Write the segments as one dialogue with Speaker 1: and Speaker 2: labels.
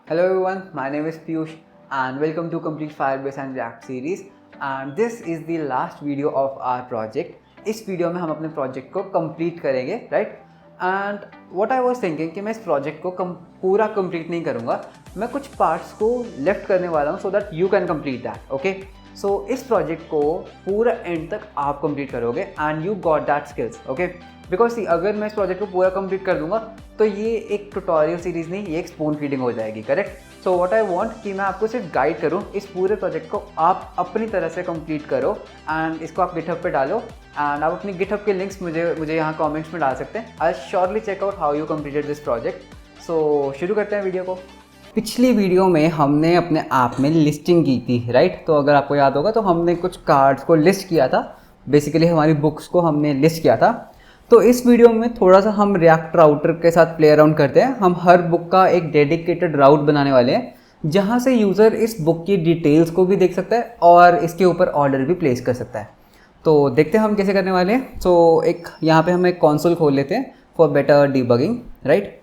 Speaker 1: Hello everyone, my name is Piyush and welcome to Complete Firebase and React series and this is the last video of our project. इस video में हम अपने project को complete करेंगे, right? And what I was thinking कि मैं इस project को पूरा कंप्लीट नहीं करूँगा, मैं कुछ पार्ट्स को लेफ्ट करने वाला हूँ so that you can complete that, okay? So इस प्रोजेक्ट को पूरा एंड तक आप कंप्लीट करोगे and you got that skills, okay? Because अगर मैं इस प्रोजेक्ट को पूरा कंप्लीट कर दूंगा तो ये एक ट्यूटोरियल सीरीज़ नहीं, ये एक स्पून फीडिंग हो जाएगी, correct? So what I want कि मैं आपको सिर्फ गाइड करूँ, इस पूरे प्रोजेक्ट को आप अपनी तरह से कंप्लीट करो एंड इसको आप गिटहब पे डालो एंड आप अपनी गिटहब के लिंक्स मुझे यहाँ कमेंट्स में डाल सकते हैं. I surely check out how you completed this project. So शुरू करते हैं वीडियो को. पिछली वीडियो में हमने अपने ऐप में लिस्टिंग की थी, राइट? तो अगर आपको याद होगा तो हमने कुछ कार्ड्स को लिस्ट किया था, बेसिकली हमारी बुक्स को हमने लिस्ट किया था. तो इस वीडियो में थोड़ा सा हम रिएक्ट राउटर के साथ प्ले अराउंड करते हैं. हम हर बुक का एक डेडिकेटेड राउट बनाने वाले हैं जहाँ से यूज़र इस बुक की डिटेल्स को भी देख सकता है और इसके ऊपर ऑर्डर भी प्लेस कर सकता है. तो देखते हैं हम कैसे करने वाले हैं. सो एक यहाँ पे हम एक कंसोल खोल लेते हैं फॉर बेटर डिबगिंग, राइट?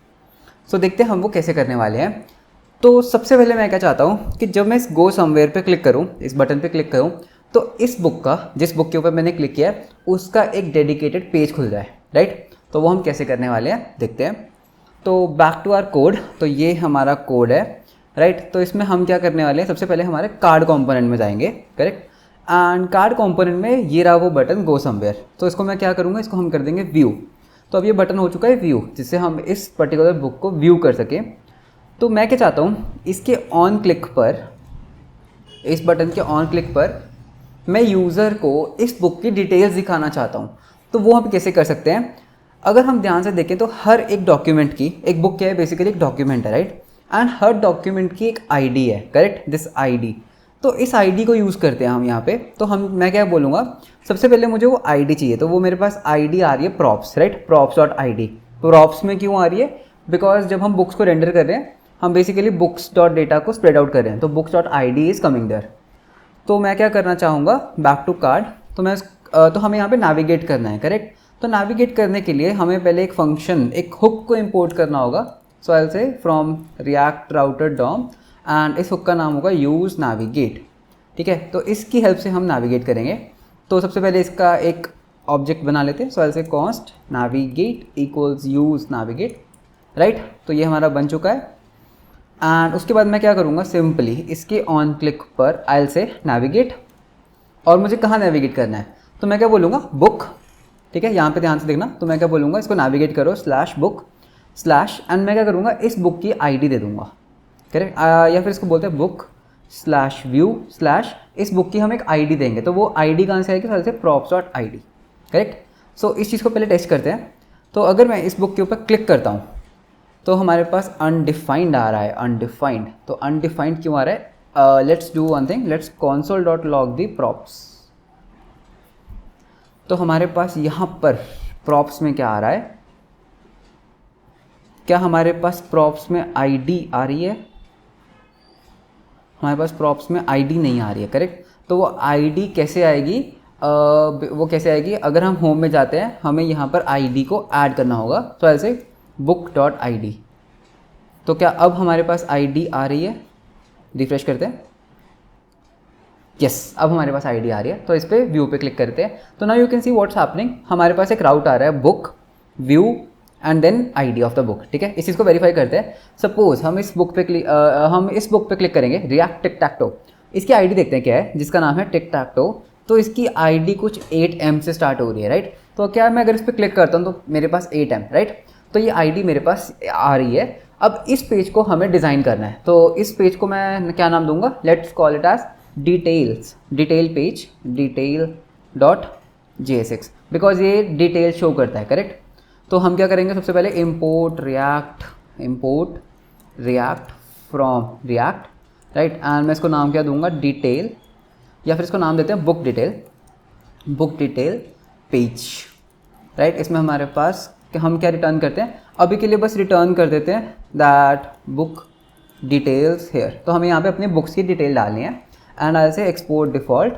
Speaker 1: सो देखते हैं हम वो कैसे करने वाले हैं. तो सबसे पहले मैं क्या चाहता हूँ कि जब मैं इस गो समवेयर पे क्लिक करूँ, इस बटन पे क्लिक करूँ, तो इस बुक का, जिस बुक के ऊपर मैंने क्लिक किया है उसका एक डेडिकेटेड पेज खुल जाए, राइट? तो वो हम कैसे करने वाले हैं देखते हैं. तो बैक टू आवर कोड. तो ये हमारा कोड है, राइट? तो इसमें हम क्या करने वाले हैं, सबसे पहले हमारे कार्ड कंपोनेंट में जाएंगे, करेक्ट? एंड कार्ड कंपोनेंट में ये रहा वो बटन गो समवेयर. तो इसको मैं क्या करूँगा, इसको हम कर देंगे व्यू. तो अब ये बटन हो चुका है व्यू, जिससे हम इस पर्टिकुलर बुक को व्यू कर सकें. तो मैं क्या चाहता हूँ, इसके ऑन क्लिक पर, इस बटन के ऑन क्लिक पर मैं यूज़र को इस बुक की डिटेल्स दिखाना चाहता हूँ. तो वो हम कैसे कर सकते हैं? अगर हम ध्यान से देखें तो हर एक डॉक्यूमेंट की, एक बुक क्या है, बेसिकली एक डॉक्यूमेंट है, राइट? एंड हर डॉक्यूमेंट की एक आईडी है, करेक्ट? This ID. तो इस आईडी को यूज़ करते हैं हम यहाँ पे. तो मैं क्या बोलूँगा, सबसे पहले मुझे वो आईडी चाहिए. तो वो मेरे पास आईडी आ रही है प्रॉप्स, राइट? props.id. प्रॉप्स में क्यों आ रही है? बिकॉज जब हम बुक्स को रेंडर कर रहे हैं, हम बेसिकली बुक्स.डेटा को स्प्रेड आउट कर रहे हैं, तो बुक्स.id इज़ कमिंग देयर. तो मैं क्या करना चाहूँगा, बैक टू कार्ड. तो हमें यहाँ पे नेविगेट करना है, करेक्ट? तो नेविगेट करने के लिए हमें पहले एक फंक्शन, एक हुक को इंपोर्ट करना होगा. So I will say from React router DOM and इस हुक का नाम होगा यूज़ नेविगेट, ठीक है? तो इसकी हेल्प से हम नेविगेट करेंगे. तो सबसे पहले इसका एक ऑब्जेक्ट बना लेते हैं. So I will say const navigate equals use navigate, right? तो ये हमारा बन चुका है. एंड उसके बाद मैं क्या करूँगा, सिंपली इसके ऑन क्लिक पर आई विल से नेविगेट. और मुझे कहाँ नेविगेट करना है, तो मैं क्या बोलूँगा, बुक, ठीक है? यहाँ पे ध्यान से देखना. तो मैं क्या बोलूँगा, इसको नेविगेट करो /book/ एंड मैं क्या करूँगा, इस बुक की आईडी दे दूँगा, करेक्ट? या फिर इसको बोलते हैं book/view/ इस बुक की हम एक आईडी देंगे. तो वो आईडी कहाँ से आएगी, साथ से props.id, करेक्ट? सो इस चीज़ को पहले टेस्ट करते हैं. तो अगर मैं इस बुक के ऊपर क्लिक करता हूँ तो हमारे पास अनडिफाइंड आ रहा है, अनडिफाइंड. तो अनडिफाइंड क्यों आ रहा है? Let's do one thing, let's console.log the props. तो हमारे पास यहाँ पर प्रॉप्स में क्या आ रहा है, क्या हमारे पास प्रॉप्स में आईडी आ रही है? हमारे पास प्रॉप्स में आईडी नहीं आ रही है, करेक्ट? तो वो आईडी कैसे आएगी, वो कैसे आएगी? अगर हम होम में जाते हैं, हमें यहाँ पर आईडी को ऐड करना होगा. तो ऐसे book.id. तो क्या अब हमारे पास आईडी आ रही है? रिफ्रेश करते हैं. यस, अब हमारे पास आईडी आ रही है. तो इस पर व्यू पे क्लिक करते हैं. तो now you can see what's happening. हमारे पास एक राउट आ रहा है, book, view and then ID of the book, ठीक है? इस चीज़ को वेरीफाई करते हैं. सपोज हम इस बुक पे क्लिक करेंगे, रिएक्ट टिक-टैक-टो. इसकी आईडी देखते हैं क्या है, जिसका नाम है टिक-टैक-टो. तो इसकी आईडी कुछ 8M से स्टार्ट हो रही है, राइट? तो क्या मैं अगर इस पर क्लिक करता हूँ तो मेरे पास 8M, राइट? तो ये आईडी मेरे पास आ रही है. अब इस पेज को हमें डिज़ाइन करना है. तो इस पेज को मैं क्या नाम दूंगा, let's call it as detail page, detail.jsx, because ये डिटेल शो करता है, करेक्ट? तो हम क्या करेंगे, सबसे पहले import react from react, right? And मैं इसको नाम क्या दूंगा, डिटेल, या फिर इसको नाम देते हैं बुक डिटेल पेज, राइट? इसमें हमारे पास हम क्या रिटर्न करते हैं, अभी के लिए बस रिटर्न कर देते हैं दैट बुक डिटेल्स हेयर. तो हमें यहाँ पे अपनी बुक्स की डिटेल डालनी है. एंड आई से एक्सपोर्ट डिफ़ॉल्ट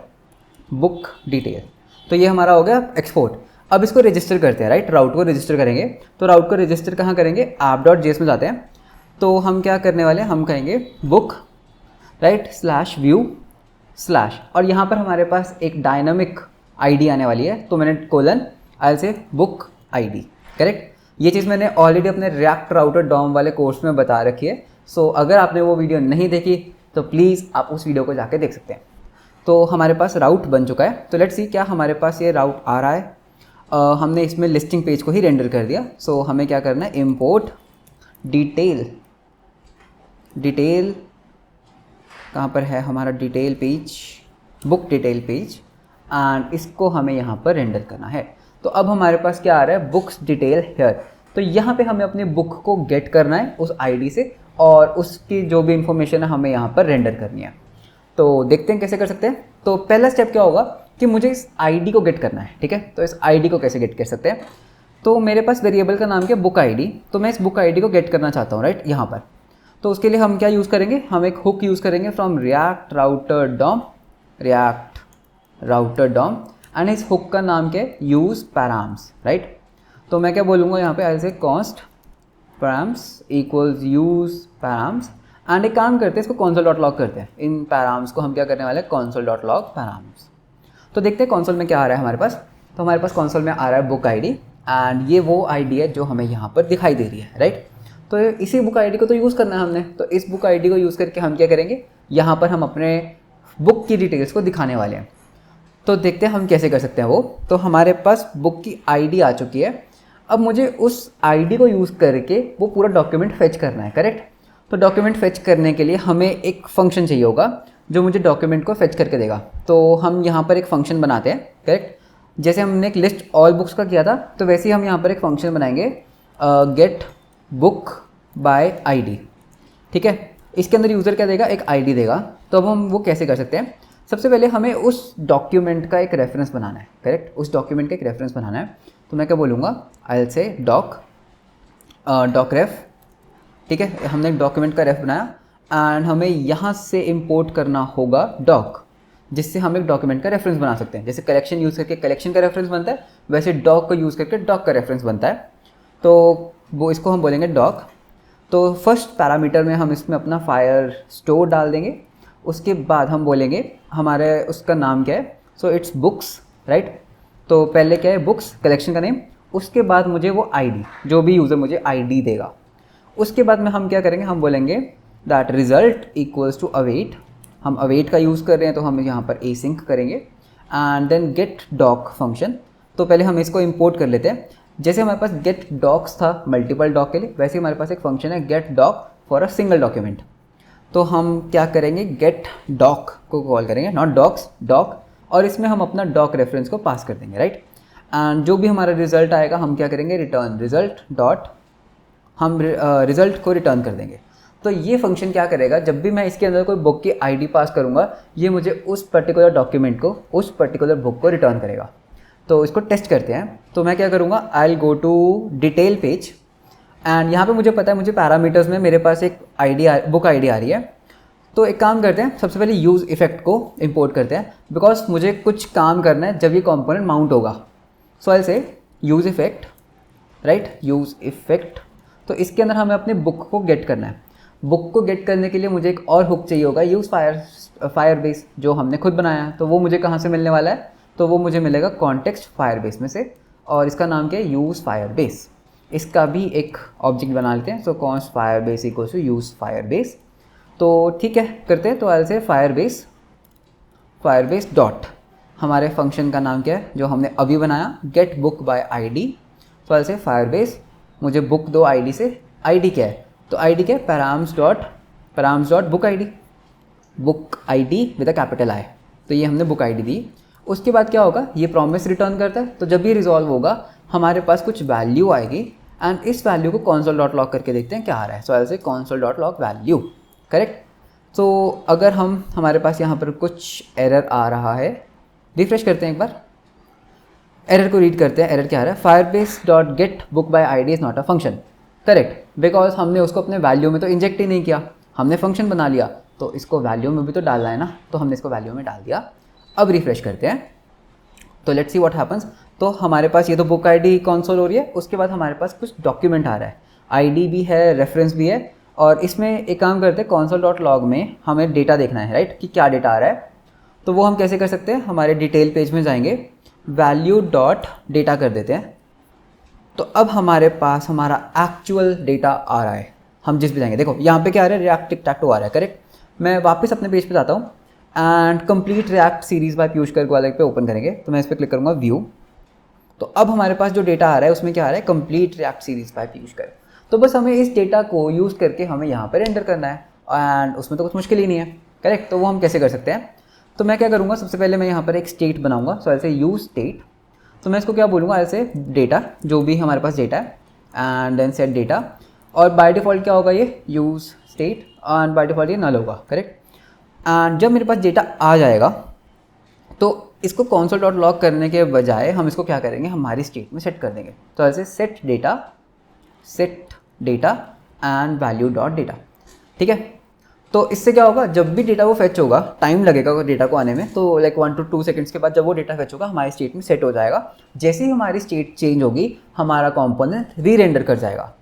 Speaker 1: बुक डिटेल. तो ये हमारा हो गया एक्सपोर्ट. अब इसको रजिस्टर करते हैं, राइट? राउट को रजिस्टर करेंगे. तो राउट को रजिस्टर कहाँ करेंगे, app.js में जाते हैं. तो हम क्या करने वाले हैं, हम कहेंगे book right slash view slash, और यहाँ पर हमारे पास एक डायनामिक आईडी आने वाली है, तो मैंने कोलन आई से बुक आईडी, करेक्ट। ये चीज़ मैंने ऑलरेडी अपने रिएक्ट राउटर डॉम वाले कोर्स में बता रखी है, सो अगर आपने वो वीडियो नहीं देखी तो प्लीज़ आप उस वीडियो को जाके देख सकते हैं। तो हमारे पास राउट बन चुका है, तो लेट्स सी क्या हमारे पास ये राउट आ रहा है। हमने इसमें लिस्टिंग पेज को ही रेंडर कर दिया, सो हमें क्या करना है, इम्पोर्ट डिटेल कहाँ पर है हमारा detail page, book detail page, and इसको हमें यहाँ पर रेंडर करना है। तो अब हमारे पास क्या आ रहा है, बुक्स डिटेल हेयर। तो यहाँ पे हमें अपने बुक को गेट करना है उस आईडी से, और उसकी जो भी इंफॉर्मेशन है हमें यहाँ पर रेंडर करनी है। तो देखते हैं कैसे कर सकते हैं। तो पहला स्टेप क्या होगा कि मुझे इस आईडी को गेट करना है, ठीक है। तो इस आईडी को कैसे गेट कर सकते हैं, तो मेरे पास वेरिएबल का नाम क्या है, बुक आईडी। तो मैं इस बुक आईडी को गेट करना चाहता हूँ राइट यहाँ पर। तो उसके लिए हम क्या यूज़ करेंगे, हम एक हुक यूज़ करेंगे from React router DOM, and इस हुक का नाम क्या है, यूज़ पैराम्स राइट। तो मैं क्या बोलूँगा यहाँ पे, आई say const params equals use params, and एक काम करते हैं इसको console डॉट लॉग करते हैं। इन पैराम्स को हम क्या करने वाले हैं, console डॉट लॉग पैराम्स। तो देखते हैं console में क्या आ रहा है हमारे पास। तो हमारे पास console में आ रहा है बुक आईडी, एंड ये वो आईडी है जो हमें यहाँ पर दिखाई दे रही है राइट। तो इसी बुक आईडी को तो यूज़ करना है हमने, तो इस बुक आईडी को यूज़ करके हम क्या करेंगे, यहाँ पर हम अपने बुक की डिटेल्स को दिखाने वाले हैं। तो देखते हैं हम कैसे कर सकते हैं वो। तो हमारे पास बुक की आईडी आ चुकी है, अब मुझे उस आईडी को यूज़ करके वो पूरा डॉक्यूमेंट फेच करना है, करेक्ट। तो डॉक्यूमेंट फेच करने के लिए हमें एक फंक्शन चाहिए होगा जो मुझे डॉक्यूमेंट को फेच करके देगा। तो हम यहाँ पर एक फंक्शन बनाते हैं, करेक्ट। जैसे हमने एक लिस्ट ऑल बुक्स का किया था, तो वैसे ही हम यहाँ पर एक फंक्शन बनाएंगे गेट बुक बाय आईडी, ठीक है। इसके अंदर यूज़र क्या देगा, एक आईडी देगा। तो अब हम वो कैसे कर सकते हैं, सबसे पहले हमें उस डॉक्यूमेंट का एक रेफरेंस बनाना है, करेक्ट। उस डॉक्यूमेंट का एक रेफरेंस बनाना है। तो मैं क्या बोलूँगा, आई विल से डॉक रेफ, ठीक है। हमने एक डॉक्यूमेंट का रेफ बनाया, एंड हमें यहाँ से इंपोर्ट करना होगा डॉक, जिससे हम एक डॉक्यूमेंट का रेफरेंस बना सकते हैं। जैसे कलेक्शन यूज़ करके कलेक्शन का रेफरेंस बनता है, वैसे डॉक को यूज़ करके डॉक का रेफरेंस बनता है। तो वो इसको हम बोलेंगे डॉक। तो फर्स्ट पैरामीटर में हम इसमें अपना फायर स्टोर डाल देंगे। उसके बाद हम बोलेंगे हमारे उसका नाम क्या है, सो इट्स बुक्स राइट। तो पहले क्या है, बुक्स कलेक्शन का नेम, उसके बाद मुझे वो आईडी, जो भी यूज़र मुझे आईडी देगा। उसके बाद में हम क्या करेंगे, हम बोलेंगे that result equals to await. हम अवेट का यूज़ कर रहे हैं तो हम यहाँ पर एसिंक करेंगे, and then get doc function. तो पहले हम इसको इंपोर्ट कर लेते हैं। जैसे हमारे पास गेट डॉक्स था मल्टीपल डॉक के लिए, वैसे हमारे पास एक फंक्शन है get doc for a single document. तो हम क्या करेंगे, गेट डॉक को कॉल करेंगे, नॉट डॉक्स, डॉक, और इसमें हम अपना डॉक रेफरेंस को पास कर देंगे राइट। एंड जो भी हमारा रिजल्ट आएगा हम क्या करेंगे, रिटर्न रिजल्ट डॉट, हम रिजल्ट को रिटर्न कर देंगे। तो ये फंक्शन क्या करेगा, जब भी मैं इसके अंदर कोई बुक की आईडी पास करूँगा, ये मुझे उस पर्टिकुलर डॉक्यूमेंट को, उस पर्टिकुलर बुक को रिटर्न करेगा। तो इसको टेस्ट करते हैं। तो मैं क्या करूँगा, I will go to detail page, and यहाँ पे मुझे पता है मुझे पैरामीटर्स में मेरे पास एक आईडी बुक आईडी आ रही है। तो एक काम करते हैं, सबसे पहले यूज़ इफेक्ट को इंपोर्ट करते हैं, बिकॉज मुझे कुछ काम करना है जब ये कंपोनेंट माउंट होगा। सो आई से use effect right, use effect. तो इसके अंदर हमें अपने बुक को गेट करना है। बुक को गेट करने के लिए मुझे एक और हुक चाहिए होगा, यूज़ फायरबेस, जो हमने खुद बनाया है। तो वो मुझे कहाँ से मिलने वाला है, तो वो मुझे मिलेगा कॉन्टेक्स्ट फायरबेस में से, और इसका नाम क्या है, यूज़ फायरबेस। इसका भी एक ऑब्जेक्ट बना लेते हैं। So const Firebase equals to use Firebase. तो ठीक है, करते हैं। तो आई से फायरबेस डॉट, हमारे फंक्शन का नाम क्या है जो हमने अभी बनाया, गेट बुक बाय आईडी। तो आई से फायरबेस, मुझे बुक दो आईडी से, आईडी क्या है, तो आईडी क्या है, params dot book ID with a capital I. तो ये हमने बुक आईडी दी। उसके बाद क्या होगा, ये प्रॉमिस रिटर्न करता है। तो जब ये रिजॉल्व होगा हमारे पास कुछ वैल्यू आएगी, एंड इस वैल्यू को console डॉट लॉग करके देखते हैं क्या आ रहा है। So I say console dot log value, correct. तो अगर हमारे पास यहाँ पर कुछ एरर आ रहा है, रिफ्रेश करते हैं एक बार, एरर को रीड करते हैं। एरर क्या आ रहा है, Firebase dot gate book by ID is not a function, correct, because हमने उसको अपने वैल्यू में तो इंजेक्ट ही नहीं किया, हमने फंक्शन बना लिया, तो इसको वैल्यू में भी तो डालना है ना, तो हमने इसको वैल्यू में डाल दिया। अब रिफ्रेश करते हैं, तो लेट्स सी व्हाट हैपन्स। तो हमारे पास ये तो बुक आईडी कंसोल हो रही है, उसके बाद हमारे पास कुछ डॉक्यूमेंट आ रहा है, आईडी भी है, रेफरेंस भी है, और इसमें एक काम करते हैं, console.log में हमें डेटा देखना है, राइट, कि क्या डेटा आ रहा है। तो वो हम कैसे कर सकते हैं, हमारे डिटेल पेज में जाएंगे, वैल्यू डॉट डेटा कर देते हैं। तो अब हमारे पास हमारा एक्चुअल डेटा आ रहा है। हम जिस भी जाएंगे, देखो यहाँ पे क्या आ रहा है, रिएक्ट टिक टैक टू आ रहा है, करेक्ट। मैं वापस अपने पेज पे जाता हूँ and complete React series by Piyush Garg वाले पे ओपन करेंगे। तो मैं इस पर क्लिक करूँगा व्यू। तो अब हमारे पास जो डेटा आ रहा है उसमें क्या आ रहा है, complete React series by Piyush Garg. तो बस हमें इस डेटा को यूज़ करके हमें यहाँ पर एंटर करना है एंड उसमें तो कुछ मुश्किल ही नहीं है, करेक्ट। तो वो हम कैसे कर सकते हैं, तो मैं क्या करूँगा, सबसे पहले मैं यहाँ पर एक स्टेट बनाऊँगा। सो ऐसे यूज स्टेट, तो मैं इसको क्या बोलूँगा, ऐसे डेटा, जो भी हमारे पास डेटा है, एंड देन सेट डेटा। और बाय डिफ़ॉल्ट क्या होगा, ये use state, and by default ये नल होगा, करेक्ट। एंड जब मेरे पास डेटा आ जाएगा तो इसको console.log करने के बजाय हम इसको क्या करेंगे, हमारी स्टेट में सेट कर देंगे। तो ऐसे set data and value dot data, ठीक है। तो इससे क्या होगा, जब भी डेटा वो फेच होगा, टाइम लगेगा डेटा को आने में, तो लाइक 1 to 2 सेकंड्स के बाद जब वो डेटा फेच होगा हमारी स्टेट में सेट हो जाएगा। जैसे ही हमारी स्टेट चेंज होगी हमारा कंपोनेंट री-रेंडर कर जाएगा,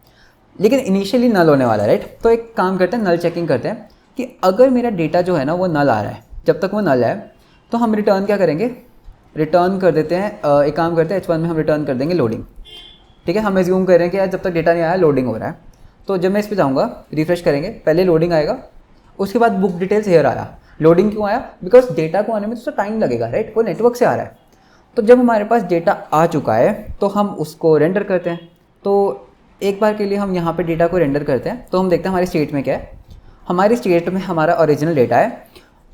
Speaker 1: लेकिन इनिशियली नल होने वाला है, राइट। तो एक काम करते हैं, नल चेकिंग करते हैं कि अगर मेरा डेटा जो है ना वो नल आ रहा है, जब तक वो नल है तो हम रिटर्न क्या करेंगे, रिटर्न कर देते हैं, एक काम करते हैं H1 में हम रिटर्न कर देंगे लोडिंग, ठीक है। हम एज्यूम करें कि यार जब तक डेटा नहीं आया लोडिंग हो रहा है। तो जब मैं इस पर जाऊँगा, रिफ्रेश करेंगे, पहले लोडिंग आएगा, उसके बाद बुक डिटेल्स हेयर आया। लोडिंग क्यों आया, बिकॉज डेटा को आने में तो टाइम लगेगा, राइट, वो नेटवर्क से आ रहा है। तो जब हमारे पास डेटा आ चुका है तो हम उसको रेंडर करते हैं। तो एक बार के लिए हम यहाँ पे डेटा को रेंडर करते हैं। तो हम देखते हैं हमारी स्टेट में क्या है, हमारी स्टेट में हमारा ओरिजिनल डेटा है।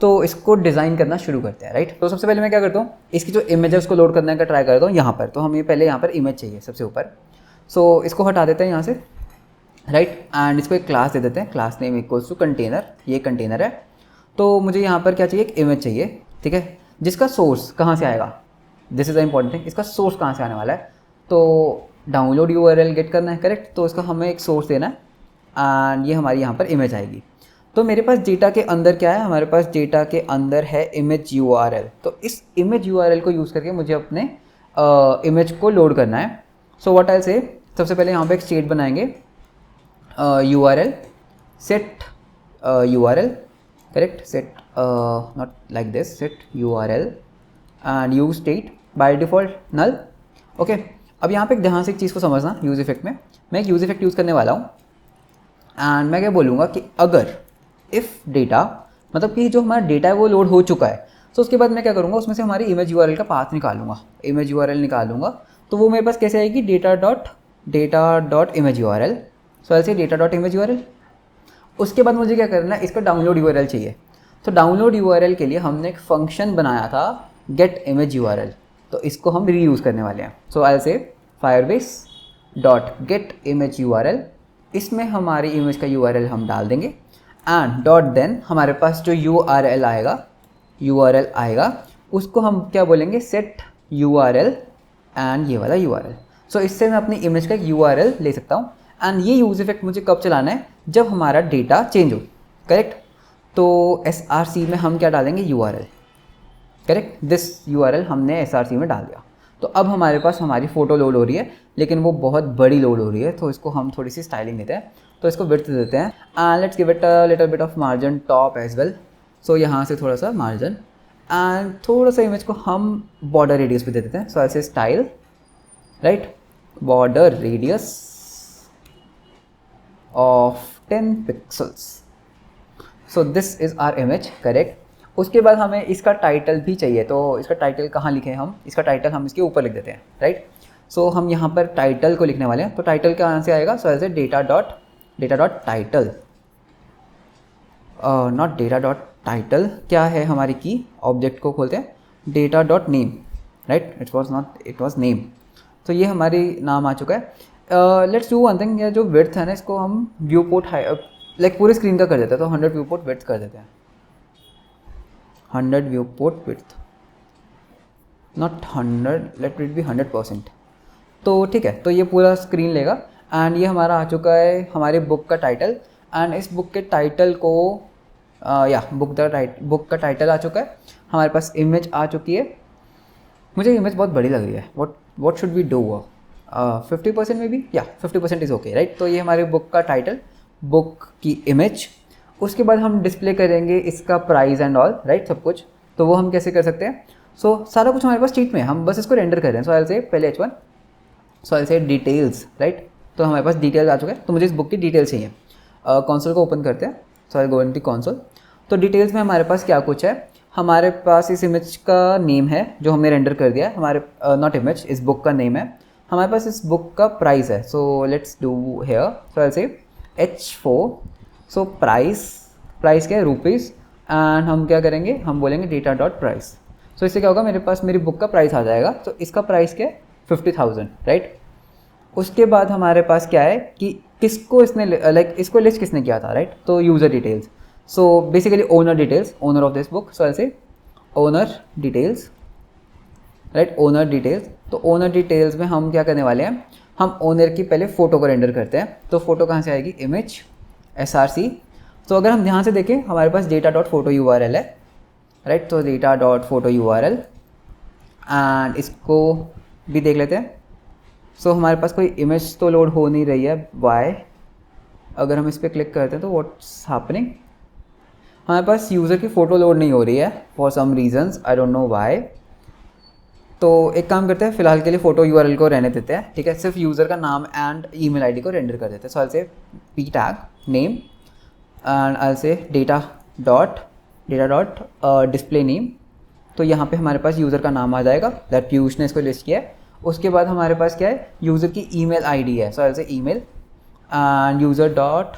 Speaker 1: तो इसको डिज़ाइन करना शुरू करते हैं, राइट। तो सबसे पहले मैं क्या करता हूँ, इसकी जो इमेज है उसको लोड करने का ट्राई करता हूँ यहाँ पर। तो हमें पहले यहाँ पर इमेज चाहिए सबसे ऊपर। सो इसको हटा देते हैं यहाँ से, राइट, एंड इसको एक क्लास दे देते हैं, class name equals to container. ये कंटेनर है। तो मुझे यहाँ पर क्या चाहिए, एक इमेज चाहिए, ठीक है, जिसका सोर्स कहाँ से आएगा, this is the important thing, इसका सोर्स कहाँ से आने वाला है। तो डाउनलोड URL गेट करना है, करेक्ट। तो इसका हमें एक सोर्स देना है एंड ये हमारी यहाँ पर इमेज आएगी। तो मेरे पास डेटा के अंदर क्या है, हमारे पास डेटा के अंदर है इमेज URL। तो इस इमेज URL को यूज़ करके मुझे अपने इमेज को लोड करना है। सो व्हाट आई से, सबसे पहले यहाँ पे एक स्टेट बनाएंगे, URL set URL, correct, set not like this, set URL and use state, by default null, okay। अब यहाँ पे ध्यान से एक चीज़ को समझना, यूज़ इफेक्ट में मैं एक यूज़ इफेक्ट यूज़ करने वाला हूँ एंड मैं क्या बोलूँगा कि अगर इफ़ डेटा, मतलब कि जो हमारा डेटा है वो लोड हो चुका है, तो उसके बाद मैं क्या करूँगा, उसमें से हमारी इमेज URL का पाथ निकालूंगा, इमेज URL निकालूंगा। तो वो मेरे पास कैसे आएगी, डेटा डॉट इमेज URL। सो ऐसे डेटा डॉट इमेज URL। उसके बाद मुझे क्या करना है, इसका डाउनलोड URL चाहिए। तो डाउनलोड URL के लिए हमने एक फंक्शन बनाया था गेट इमेज URL, तो इसको हम रीयूज़ करने वाले हैं। So I say Firebase dot gate image URL, इसमें हमारी इमेज का URL हम डाल देंगे एंड डॉट देन हमारे पास जो URL आएगा उसको हम क्या बोलेंगे, सेट URL एंड ये वाला URL। सो इससे मैं अपनी इमेज का URL ले सकता हूँ एंड ये यूज़ इफेक्ट मुझे कब चलाना है, जब हमारा डेटा चेंज हो, करेक्ट। तो SRC में हम क्या डालेंगे, URL, करेक्ट, दिस URL हमने SRC में डाल दिया। तो अब हमारे पास हमारी फ़ोटो लोड हो रही है, लेकिन वो बहुत बड़ी लोड हो रही है। तो इसको हम थोड़ी सी स्टाइलिंग देते हैं, तो इसको विड्थ देते हैं and let's give it a little bit of margin top as well. So यहाँ से थोड़ा सा मार्जिन एंड थोड़ा सा इमेज को हम बॉर्डर रेडियस पे दे देते हैं। सो ऐसे style, right, border radius of 10 pixels। so this is our image, correct। उसके बाद हमें इसका टाइटल भी चाहिए। तो इसका टाइटल कहाँ लिखें हम, इसका टाइटल हम इसके ऊपर लिख देते हैं, राइट। सो हम यहाँ पर टाइटल को लिखने वाले हैं। तो टाइटल कहाँ से आएगा, सो ऐसे data dot title, not data dot title, क्या है हमारी की, ऑब्जेक्ट को खोलते हैं, data dot name, right, it was name. तो ये हमारी नाम आ चुका है। लेट्स डू वन थिंग, ये जो विड्थ है ना, इसको हम व्यू पोर्ट लाइक पूरे स्क्रीन का कर देते हैं। तो 100 व्यू पोर्ट विड्थ कर देते हैं, 100 view port width, not 100, let it be 100%। तो ठीक है, तो ये पूरा स्क्रीन लेगा एंड ये हमारा आ चुका है हमारे बुक का टाइटल। एंड इस बुक के टाइटल को बुक का टाइटल आ चुका है, हमारे पास इमेज आ चुकी है। मुझे इमेज बहुत बड़ी लग रही है, व्हाट शुड वी डू, 50% में भी, या 50% इज़ ओके, राइट। तो ये हमारे बुक का टाइटल बुक की इमेज, उसके बाद हम डिस्प्ले करेंगे इसका प्राइस एंड ऑल, राइट, सब कुछ। तो वो हम कैसे कर सकते हैं? सो सारा कुछ हमारे पास शीट में, हम बस इसको रेंडर कर रहे हैं। सो आई से पहले H1, सो आई से डिटेल्स, राइट। तो हमारे पास डिटेल्स आ चुके हैं, तो मुझे इस बुक की डिटेल्स चाहिए। कंसोल को ओपन करते हैं। सो आई गो इनटू कंसोल। तो डिटेल्स में हमारे पास क्या कुछ है? हमारे पास इस इमेज का नेम है जो हमने रेंडर कर दिया है, हमारे नॉट इमेज, इस बुक का नेम है। हमारे पास इस बुक का प्राइस है। So let's do here. So I say H4, so price क्या है? रुपीज़। एंड हम क्या करेंगे? हम बोलेंगे डेटा डॉट प्राइस। सो इससे क्या होगा? मेरे पास मेरी बुक का प्राइस आ जाएगा। तो इसका प्राइस क्या है? 50,000, राइट। उसके बाद हमारे पास क्या है कि किसको इसने लाइक इसको लिस्ट किसने किया था, राइट। तो user details, so basically owner details, owner of this book. So ऐसे owner details, right, owner details. तो ओनर डिटेल्स में हम क्या करने वाले हैं? हम ओनर की पहले फ़ोटो को रेंडर करते हैं। तो फोटो कहाँ से आएगी? Image src। तो अगर हम ध्यान से देखें, हमारे पास डेटा डॉट फोटो URL है, राइट। तो data dot photo URL, and इसको भी देख लेते हैं। सो हमारे पास कोई इमेज तो लोड हो नहीं रही है, वाई? अगर हम इस पर क्लिक करते हैं तो व्हाट्स हैपनिंग? हमारे पास यूज़र की फ़ोटो लोड नहीं हो रही है for some reasons, I don't know why. तो एक काम करते हैं, फिलहाल के लिए फ़ोटो URL को रहने देते हैं, ठीक है। सिर्फ यूज़र का नाम एंड ईमेल आईडी को रेंडर कर देते हैं। सो आई से p tag name and I से डेटा डॉट डिस्प्ले नेम। तो यहाँ पे हमारे पास यूज़र का नाम आ जाएगा, दैट पीयूष ने इसको लिस्ट किया है। उसके बाद हमारे पास क्या है? यूज़र की ईमेल आईडी है। So I say email and user dot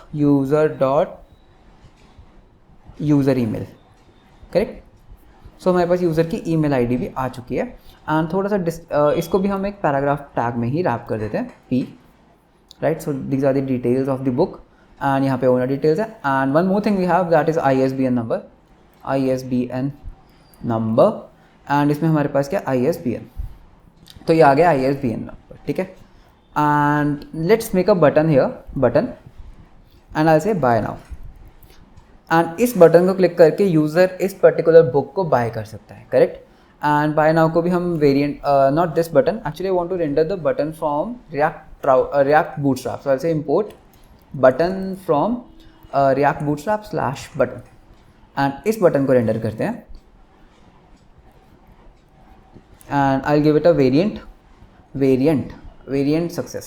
Speaker 1: user email, correct. So हमारे पास यूज़र की ईमेल आईडी भी आ चुकी है। एंड थोड़ा सा इसको भी हम एक पैराग्राफ टैग में ही रैप कर देते हैं, p, right. So these are the details of the book, and यहाँ पे ओनर डिटेल्स है। And one more thing we have, that is ISBN number, and इसमें हमारे पास क्या? ISBN। तो ये आ गया ISBN नंबर, ठीक है। And let's make a button here, and I say buy now. And इस बटन को क्लिक करके यूज़र इस पर्टिकुलर बुक को बाय कर सकता है, करेक्ट। एंड बाय नाउ को भी हम variant, not this button, actually I want to render the button from React Bootstrap। So I say import button from React Bootstrap / button, and इस button को render करते हैं। And I give it a variant success.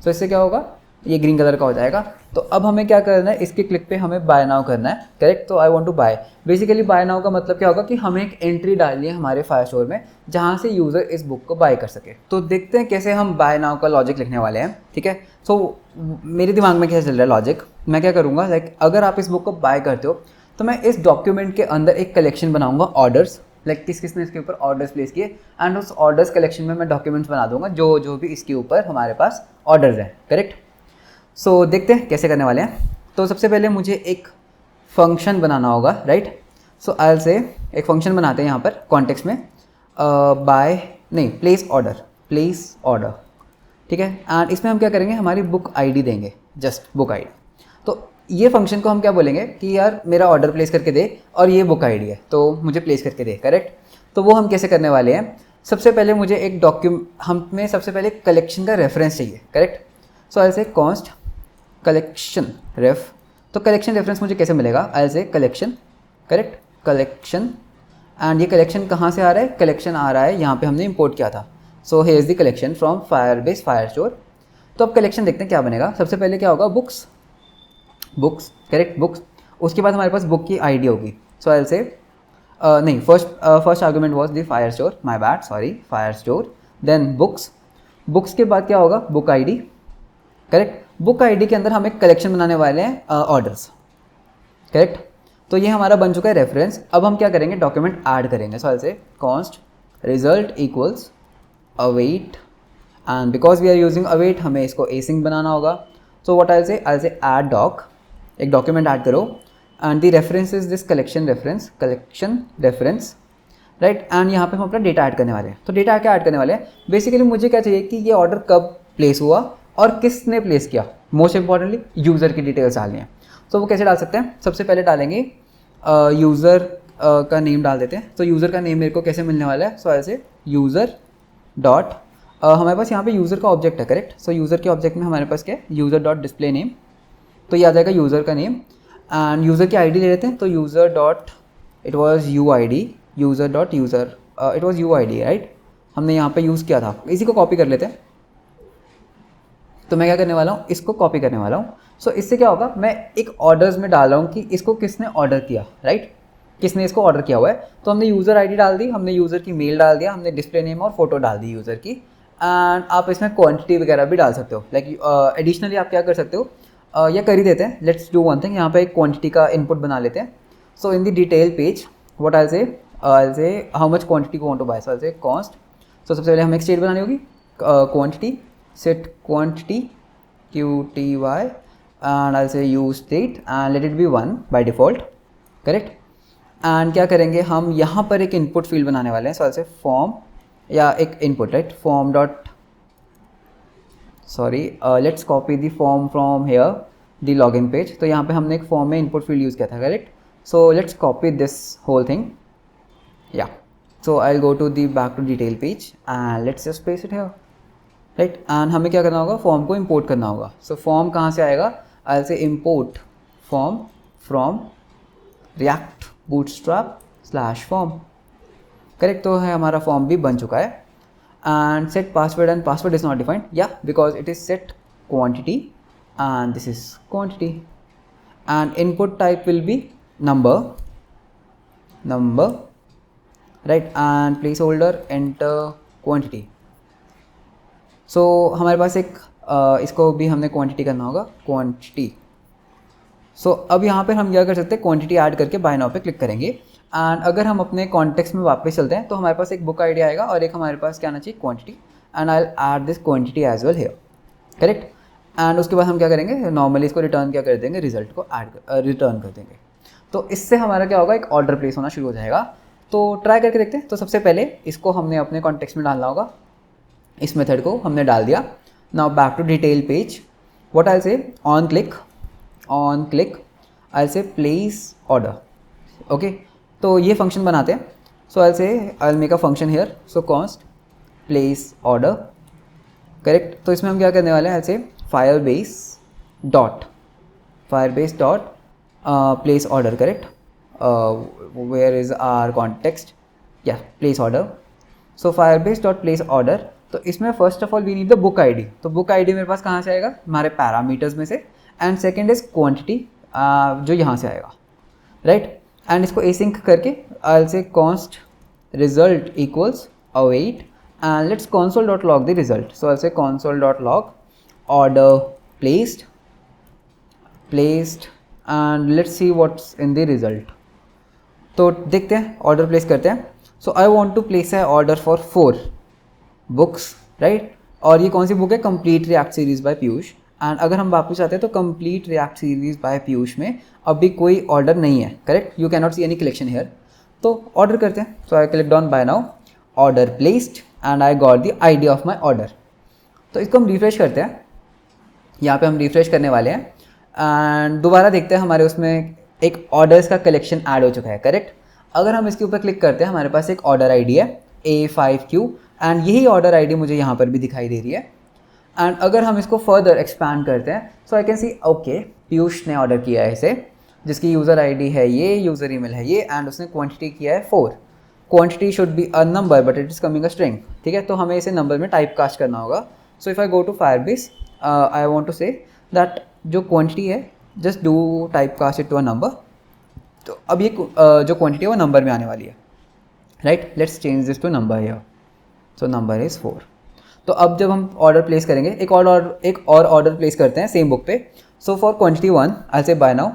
Speaker 1: So इससे क्या होगा? ये green colour का हो जाएगा। तो अब हमें क्या करना है? इसके क्लिक पे हमें बाय नाउ करना है, करेक्ट। तो I want to buy, basically buy now का मतलब क्या होगा कि हमें एक एंट्री डालनी है हमारे फायरस्टोर में जहाँ से यूज़र इस बुक को बाय कर सके। तो देखते हैं कैसे हम बाय नाउ का लॉजिक लिखने वाले हैं, ठीक है। सो मेरे दिमाग में क्या चल रहा है लॉजिक, मैं क्या करूँगा, लाइक अगर आप इस बुक को बाय करते हो तो मैं इस डॉक्यूमेंट के अंदर एक कलेक्शन बनाऊँगा, ऑर्डर्स, लाइक किस किसने इसके ऊपर ऑर्डर्स प्लेस किए, एंड उस ऑर्डर्स कलेक्शन में मैं डॉक्यूमेंट्स बना दूंगा जो भी इसके ऊपर हमारे पास ऑर्डर्स हैं, करेक्ट। सो देखते हैं कैसे करने वाले हैं। तो सबसे पहले मुझे एक फंक्शन बनाना होगा, राइट। सो आई विल से एक फंक्शन बनाते हैं यहाँ पर कॉन्टेक्स्ट में, प्लेस ऑर्डर, ठीक है। एंड इसमें हम क्या करेंगे? हमारी बुक ID देंगे, जस्ट बुक ID। तो ये फंक्शन को हम क्या बोलेंगे कि यार मेरा ऑर्डर प्लेस करके दे, और ये बुक ID है तो मुझे प्लेस करके दे, करेक्ट। तो वो हम कैसे करने वाले हैं? सबसे पहले मुझे एक हमें सबसे पहले कलेक्शन का रेफरेंस चाहिए, correct. So I say const collection रेफ। तो कलेक्शन रेफरेंस मुझे कैसे मिलेगा? आई से कलेक्शन, करेक्ट, कलेक्शन। एंड ये कलेक्शन कहाँ से आ रहा है? कलेक्शन आ रहा है यहाँ पे हमने इंपोर्ट किया था। So here is the collection from Firebase Firestore. तो अब कलेक्शन देखते हैं क्या बनेगा। सबसे पहले क्या होगा? Books, correct, books. उसके बाद हमारे पास बुक की ID होगी। So I say first argument was the Firestore, my bad, sorry, Firestore. Then books के बाद क्या होगा? Book ID, correct. Book ID के अंदर हम एक कलेक्शन बनाने वाले हैं, ऑर्डर्स, करेक्ट। तो ये हमारा बन चुका है रेफरेंस। अब हम क्या करेंगे? डॉक्यूमेंट ऐड करेंगे। So I say const result equals await, and because we are using await हमें इसको एसिंग बनाना होगा। So what I say add doc, एक डॉक्यूमेंट ऐड करो, and the reference is this collection reference, right. And यहाँ पे हम अपना डेटा ऐड करने वाले हैं। तो डेटा क्या ऐड करने वाले हैं? बेसिकली मुझे क्या चाहिए कि ये ऑर्डर कब प्लेस हुआ और किसने प्लेस किया, मोस्ट इंपॉर्टेंटली यूज़र की डिटेल्स डालनी है। तो वो कैसे डाल सकते हैं? सबसे पहले डालेंगे यूज़र का नेम डाल देते हैं। तो यूज़र का नेम मेरे को कैसे मिलने वाला है? सो ऐसे यूज़र डॉट, हमारे पास यहाँ पे यूज़र का ऑब्जेक्ट है, करेक्ट। सो यूज़र के ऑब्जेक्ट में हमारे पास क्या है? यूज़र डॉट डिस्प्ले नेम, तो ये आ जाएगा यूज़र का नेम एंड यूज़र की आईडी ले लेते हैं, तो user dot it was you I D, user dot user it was you I D, right, हमने यहाँ पे यूज़ किया था। इसी को कॉपी कर लेते हैं। तो मैं क्या करने वाला हूँ, इसको कॉपी करने वाला हूँ। सो इससे क्या होगा, मैं एक ऑर्डर्स में डाल रहा हूँ कि इसको किसने ऑर्डर किया, राइट, किसने इसको ऑर्डर किया हुआ है। तो हमने यूज़र आईडी डाल दी, हमने यूज़र की मेल डाल दिया, हमने डिस्प्ले नेम और फोटो डाल दी यूज़र की। एंड आप इसमें क्वांटिटी वगैरह भी डाल सकते हो, लाइक एडिशनली आप क्या कर सकते हो, या कर ही देते हैं। लेट्स डू वन थिंग, यहाँ पे एक क्वांटिटी का इनपुट बना लेते हैं। So in the detail page what I say how much quantity को want to buy, so I say cost. सो सबसे पहले हमें एक स्टेट बनानी होगी, quantity set quantity QTY and I'll say use state and let it be 1 by default, correct। and क्या करेंगे, हम यहाँ पर एक input field बनाने वाले हैं। so I'll say form या एक input, right, form dot sorry let's copy the form from here the login page। तो यहाँ पे हमने एक form में input field use किया था, correct। so let's copy this whole thing, yeah। so I'll go to the back to detail page and let's just paste it here, right. And हमें क्या करना होगा, फॉर्म को इंपोर्ट करना होगा। सो फॉर्म कहाँ से आएगा, I say import form from React Bootstrap slash form, correct. तो है हमारा फॉर्म भी बन चुका है। And set password and password is not defined, या because it is set quantity and this is quantity. And input type will be number, right, and placeholder enter quantity. So हमारे पास एक इसको भी हमने क्वांटिटी करना होगा, quantity. सो अब यहाँ पर हम क्या कर सकते हैं, क्वांटिटी ऐड करके बाय नाउ पे क्लिक करेंगे। एंड अगर हम अपने कॉन्टेक्स्ट में वापस चलते हैं तो हमारे पास एक बुक आईडी आएगा और एक हमारे पास क्या आना चाहिए, quantity. And I will add this quantity as well here, correct. And उसके बाद हम क्या करेंगे, नॉर्मली इसको रिटर्न क्या कर देंगे, रिजल्ट को रिटर्न कर देंगे। तो इससे हमारा क्या होगा, एक ऑर्डर प्लेस होना शुरू हो जाएगा। तो ट्राई करके देखते हैं। तो सबसे पहले इसको हमने अपने कॉन्टेक्स्ट में डालना होगा, इस मेथड को हमने डाल दिया। Now back to detail page, what I say on click आई से प्लेस ऑर्डर, ओके। तो ये फंक्शन बनाते हैं। So I say I make a function here, so const place order, correct. तो इसमें हम क्या करने वाले हैं, I say Firebase dot place order, correct. Where is our context, या place order. So Firebase dot place order. तो इसमें first of all we need the book ID. तो बुक आईडी मेरे पास कहाँ से आएगा, हमारे पैरामीटर्स में से। एंड सेकंड इज क्वांटिटी, जो यहाँ से आएगा, राइट। एंड इसको एसिंक करके I say const result equals await and let's console dot log the result. So I say console dot log order placed and let's see what's in the result. तो देखते हैं, order place करते हैं। So I want to place है order for 4 books, right. और ये कौन सी बुक है, complete React series by Piyush. And अगर हम वापस आते हैं तो complete React series by Piyush में अभी कोई ऑर्डर नहीं है, correct. You can not see any collection here. तो ऑर्डर करते हैं। So I click on buy now, order placed and I got the ID of my order. तो इसको हम रिफ्रेश करते हैं, यहाँ पे हम रिफ्रेश करने वाले हैं। एंड दोबारा देखते हैं, हमारे उसमें एक ऑर्डर्स का कलेक्शन ऐड हो चुका है, करेक्ट। अगर हम इसके ऊपर क्लिक करते हैं, हमारे पास एक ऑर्डर आईडी है A5Q एंड यही ऑर्डर आईडी मुझे यहाँ पर भी दिखाई दे रही है। एंड अगर हम इसको फर्दर एक्सपैंड करते हैं, so I can see okay Piyush ने ऑर्डर किया है इसे, जिसकी यूज़र आईडी है ये, यूज़र ईमेल है ये, एंड उसने क्वांटिटी किया है 4। Quantity should be a number but it is coming a string, ठीक है। तो हमें इसे नंबर में टाइप कास्ट करना होगा। So if I go to Firebase, I want to say that जो क्वांटिटी है just do type cast it to a number. तो अब ये जो क्वांटिटी है वो नंबर में आने वाली है, right. Let's change this to number here. So number is 4। तो अब जब हम ऑर्डर प्लेस करेंगे, एक और ऑर्डर प्लेस करते हैं सेम बुक पे। So for quantity 1 I say buy now,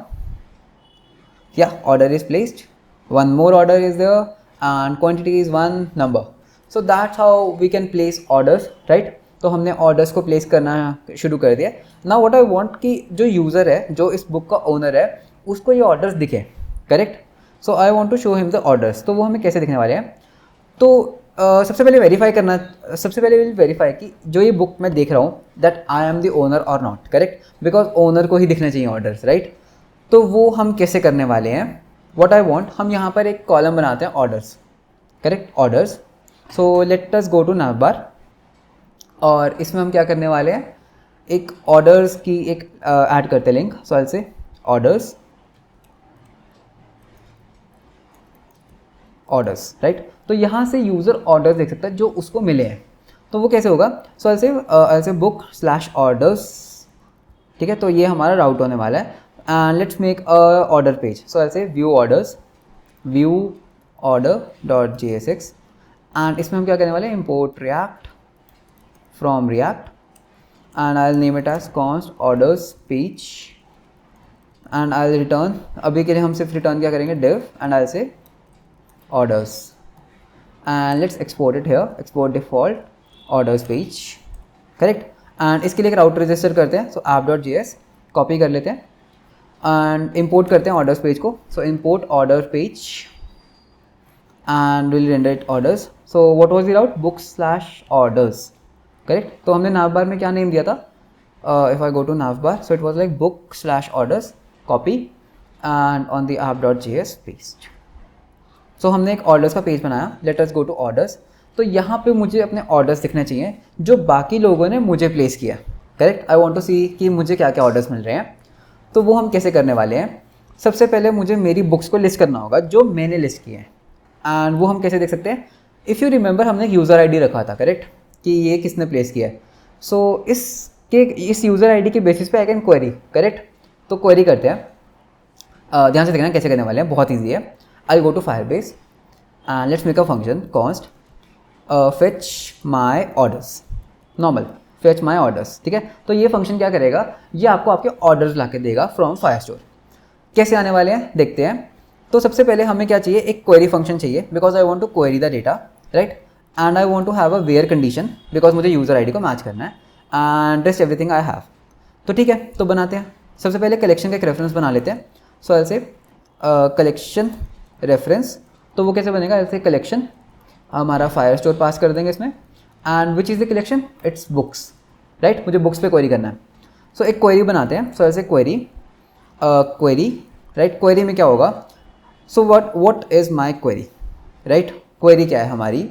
Speaker 1: या order is placed, one more order is there and quantity is 1 number. So that's how we can place orders, right. तो हमने orders को place करना शुरू कर दिया। Now what I want कि जो यूज़र है, जो इस बुक का ओनर है, उसको ये ऑर्डर्स दिखे, correct. So I want to show him the orders. तो वो हमें कैसे दिखने वाले हैं, तो सबसे पहले वेरीफाई कि जो ये बुक मैं देख रहा हूँ that I am the owner और नॉट, करेक्ट। बिकॉज ओनर को ही दिखना चाहिए ऑर्डर्स, राइट। तो वो हम कैसे करने वाले हैं, व्हाट आई वांट, हम यहाँ पर एक कॉलम बनाते हैं orders, correct, orders. So let us go to navbar और इसमें हम क्या करने वाले हैं, एक ऑर्डर्स की एक ऐड करते लिंक, सो आई से ऑर्डर्स राइट। तो यहाँ से यूज़र ऑर्डर्स देख सकता है जो उसको मिले हैं, तो वो कैसे होगा, so I say book slash orders, ठीक है। तो ये हमारा राउट होने वाला है and let's make a order page, so I say view orders, view order dot JSX and इसमें हम क्या करने वाले हैं, import React from React and I will name it as const orders page and I will return, अभी के लिए हम सिर्फ रिटर्न क्या करेंगे, div and I will say orders and let's export it here, export default orders page, correct। and इसके लिए एक राउटर रजिस्टर करते हैं, so app.js कॉपी कर लेते हैं and import करते हैं orders page को, so import order page and we'll render it orders। so what was the route, book slash orders, correct। तो हमने navbar में क्या नेम दिया था, if I go to navbar, so it was like book slash orders, copy and on the app.js paste। सो हमने एक orders का page बनाया, let us go to orders. तो यहाँ पे मुझे अपने ऑर्डर्स दिखने चाहिए जो बाकी लोगों ने मुझे प्लेस किया, करेक्ट। आई वांट टू सी कि मुझे क्या क्या ऑर्डर्स मिल रहे हैं। तो वो हम कैसे करने वाले हैं, सबसे पहले मुझे मेरी बुक्स को लिस्ट करना होगा जो मैंने लिस्ट किए हैं एंड वो हम कैसे देख सकते हैं, इफ़ यू रिमेंबर हमने एक यूज़र ID रखा था, करेक्ट, कि ये किसने प्लेस किया है। सो इस यूज़र ID के बेसिस पे आई कैन क्वेरी, करेक्ट। तो क्वेरी करते हैं, ध्यान से देखना कैसे करने वाले हैं, बहुत ईजी है। I'll go to Firebase and let's make a function const fetch my orders, normal fetch my orders, ठीक है। तो ये फंक्शन क्या करेगा, ये आपको आपके ऑर्डर्स ला के देगा फ्रॉम फायरस्टोर। कैसे आने वाले हैं देखते हैं। तो सबसे पहले हमें क्या चाहिए, एक क्वेरी फंक्शन चाहिए because I want to query the data, right, and I want to have a where condition because मुझे यूज़र ID को मैच करना है and rest everything I have. तो ठीक है, तो बनाते हैं। सबसे पहले कलेक्शन का एक रेफरेंस बना लेते हैं। सो आई से कलेक्शन रेफरेंस, तो वो कैसे बनेगा, ऐसे कलेक्शन हमारा फायरस्टोर पास कर देंगे इसमें and which is the collection, it's books, right. मुझे बुक्स पे क्वेरी करना है। सो एक क्वेरी बनाते हैं। सो ऐसे क्वेरी राइट, क्वेरी में क्या होगा, so what is my query, right, query क्या है हमारी।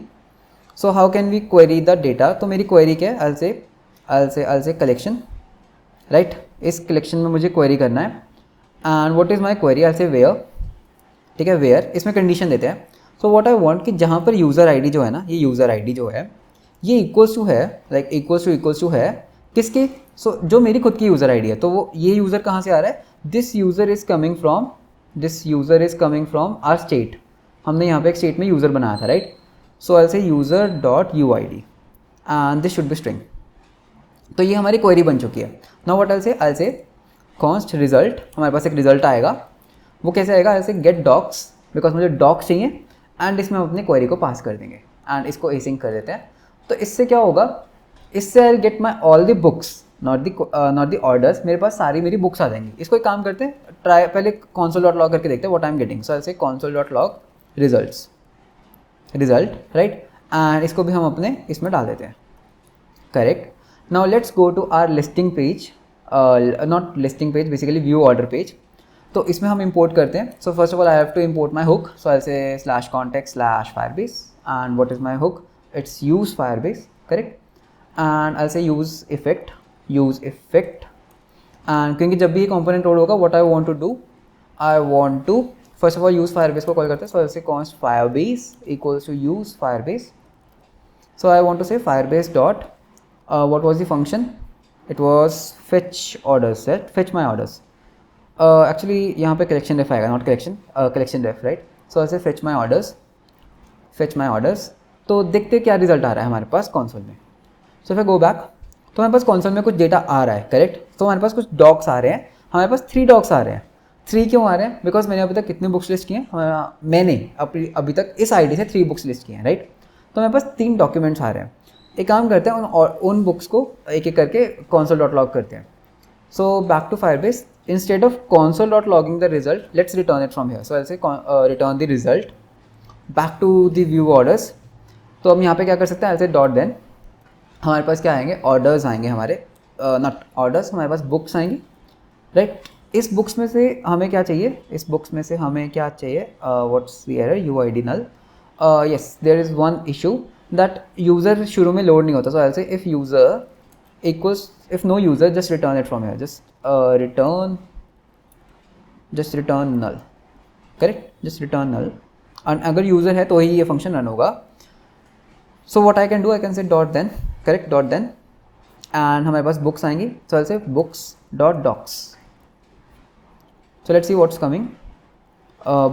Speaker 1: So how can we query the data, तो मेरी क्वेरी क्या है, आई से कलेक्शन, राइट। इस कलेक्शन में मुझे क्वेरी करना है and what is my query, I say where, ठीक है, वेयर। इसमें कंडीशन देते हैं। सो व्हाट आई वांट कि जहाँ पर यूज़र ID जो है ना, ये यूज़र ID जो है ये इक्वल्स टू है, लाइक इक्वल्स टू है किसके, सो जो मेरी खुद की यूज़र ID है। तो वो ये यूज़र कहाँ से आ रहा है, this user is coming from our state. हमने यहाँ पे एक स्टेट में यूज़र बनाया था, राइट। सो आई से user dot UID and this should be string. तो ये हमारी क्वेरी बन चुकी है। Now what I say const result, हमारे पास एक रिजल्ट आएगा। वो कैसे आएगा, ऐसे गेट डॉक्स, बिकॉज मुझे डॉक्स चाहिए एंड इसमें हम अपनी क्वेरी को पास कर देंगे एंड इसको एसिंक कर देते हैं। तो इससे क्या होगा, इससे I get my all the books, not the orders. मेरे पास सारी मेरी बुक्स आ जाएंगी। इसको एक काम करते हैं, ट्राई पहले console.log करके देखते हैं व्हाट आई एम गेटिंग। सो ऐसे console.log रिजल्ट, राइट, एंड इसको भी हम अपने इसमें डाल देते हैं, correct. Now let's go to our listing page, not listing page, basically view order page. तो इसमें हम इंपोर्ट करते हैं। So first of all I have to import my hook. So I say /context/firebase and what is my hook, it's use firebase, correct, and I say use effect and क्योंकि जब भी ये component load होगा what I want to do, I want to first of all use firebase को call करते हैं। So I say const firebase equals to use firebase। So I want to say firebase dot what was the function, it was fetch orders, right, fetch my orders। Actually यहाँ पे collection रेफ आएगा, not collection ref, right. सो ऐसे fetch my orders। तो देखते क्या result आ रहा है हमारे पास कॉन्सोल में। सो फिर गो बैक, तो हमारे पास कॉन्सोल में कुछ डेटा आ रहा है, करेक्ट। तो हमारे पास कुछ डॉग्स आ रहे हैं, हमारे पास 3 डॉग्स आ रहे हैं। 3 क्यों आ रहे हैं, बिकॉज मैंने अभी तक कितनी बुक्स लिस्ट की हैं, मैंने अभी तक इस ID से 3 बुक्स लिस्ट की हैं, राइट। तो हमारे पास 3 डॉक्यूमेंट्स आ रहे हैं। एक काम करते हैं, उन बुक्स को एक एक करके console.log करते हैं। So back to Firebase, instead of console.logging the result, let's return it from here। So I'll say return the result back to the view orders। तो हम यहाँ पे क्या कर सकते हैं, I'll say dot then हमारे पास क्या आएंगे, ऑर्डर्स आएंगे हमारे, नॉट ऑर्डर्स, हमारे पास बुक्स आएंगी, राइट। इस बुक्स में से हमें क्या चाहिए, what's the error, UID null। Yes, there is one issue that user शुरू में लोड नहीं होता। So I'll say if equals, if no user, just return it from here, just return null, correct, just return null. and अगर user है तो ही ये function run होगा. So what I can do, I can say dot then, correct, dot then, and हमारे पास books आएंगी. So I say books dot docs. So let's see what's coming.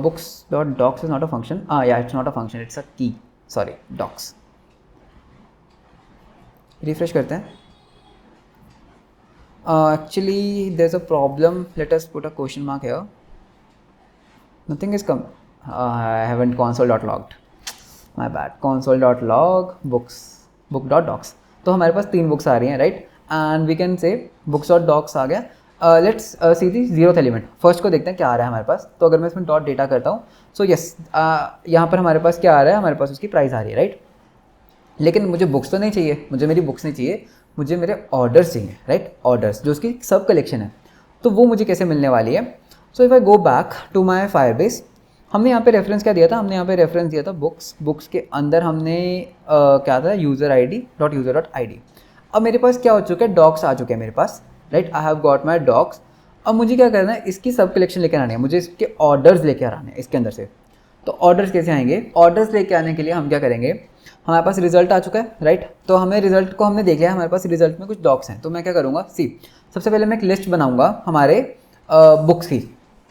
Speaker 1: Books dot docs is not a function. Yeah it's not a function, it's a key, sorry, docs. Refresh करते हैं. Actually there's a problem. Let us put a question mark here. Nothing is come. I haven't console.logged. My bad. console.log books book.docs. तो हमारे पास 3 books आ रही हैं, right, and we can say books.docs आ गया. Let's see the zeroth element. First को देखते हैं क्या आ रहा है हमारे पास. तो अगर मैं इसमें डॉट डेटा करता हूँ, सो यस, यहाँ पर हमारे पास क्या आ रहा है, हमारे पास उसकी प्राइस आ रही है, राइट. लेकिन मुझे बुक्स तो नहीं चाहिए, मुझे मेरी बुक्स नहीं चाहिए, मुझे मेरे ऑर्डर्स चाहिए, राइट, ऑर्डर्स जो उसकी सब कलेक्शन है. तो वो मुझे कैसे मिलने वाली है. So if I go back to my Firebase, हमने यहाँ पे रेफरेंस क्या दिया था, हमने यहाँ पे रेफरेंस दिया था बुक्स के अंदर हमने क्या था, user I D dot user dot I D. अब मेरे पास क्या हो चुका है, डॉक्स आ चुके हैं मेरे पास, right, I have got my docs. अब मुझे क्या करना है, इसकी सब कलेक्शन लेकर आने हैं, मुझे इसके ऑर्डर्स लेकर आने हैं इसके अंदर से. तो ऑर्डर्स कैसे आएंगे, ऑर्डर्स लेके आने के लिए हम क्या करेंगे, हमारे पास रिजल्ट आ चुका है, राइट. तो हमें रिजल्ट को हमने देख लिया, हमारे पास रिजल्ट में कुछ डॉक्स हैं. तो मैं क्या करूँगा, सी, सबसे पहले मैं एक लिस्ट बनाऊँगा हमारे बुक्स की,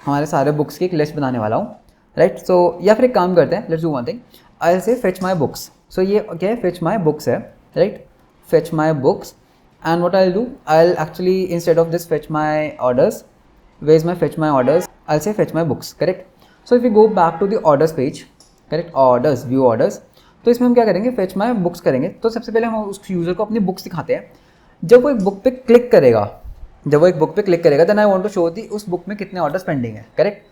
Speaker 1: हमारे सारे बुक्स की एक लिस्ट बनाने वाला हूँ, राइट. सो या फिर एक काम करते हैं, let's do one thing, I will say fetch my books. So ये क्या है, फेच माई बुक्स है, right, fetch my books. And what I will do, I will actually instead of this fetch my orders, where is my fetch my orders, I will say fetch my books, correct. So if you go back to the orders page, correct, orders, view orders, तो इसमें हम क्या करेंगे, fetch my books करेंगे. तो सबसे पहले हम उस यूज़र को अपनी बुक्स दिखाते हैं. जब वो एक बुक पे क्लिक करेगा, then I want to show the उस बुक में कितने ऑर्डर्स पेंडिंग है, करेक्ट.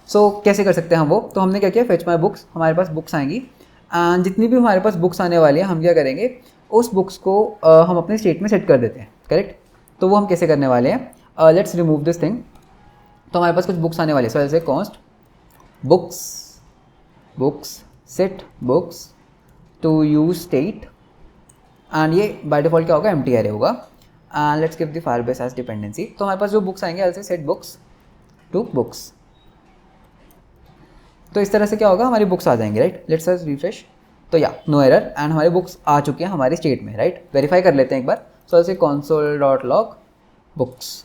Speaker 1: सो कैसे कर सकते हैं हम वो, तो हमने क्या किया, फेच माई बुक्स, हमारे पास बुक्स आएंगी, एंड जितनी भी हमारे पास बुक्स आने वाली हैं हम क्या करेंगे, उस बुक्स को हम अपने स्टेट में सेट कर देते हैं, करेक्ट. तो वो हम कैसे करने वाले हैं, लेट्स रिमूव दिस थिंग. तो हमारे पास कुछ बुक्स आने वाले हैं. सो ऐसे const books set books to use state, and ये बाय डिफॉल्ट क्या होगा, एम्प्टी एरे होगा. And let's give the Firebase as dependency. तो हमारे पास जो बुक्स आएंगे, ऐसे सेट बुक्स टू बुक्स. तो इस तरह से क्या होगा, हमारी बुक्स आ जाएंगी, राइट. Let's us refresh. तो या नो एरर, एंड हमारी बुक्स आ चुकी हैं हमारे स्टेट में, राइट. वेरीफाई कर लेते हैं एक बार. सो ऐसे console.log बुक्स.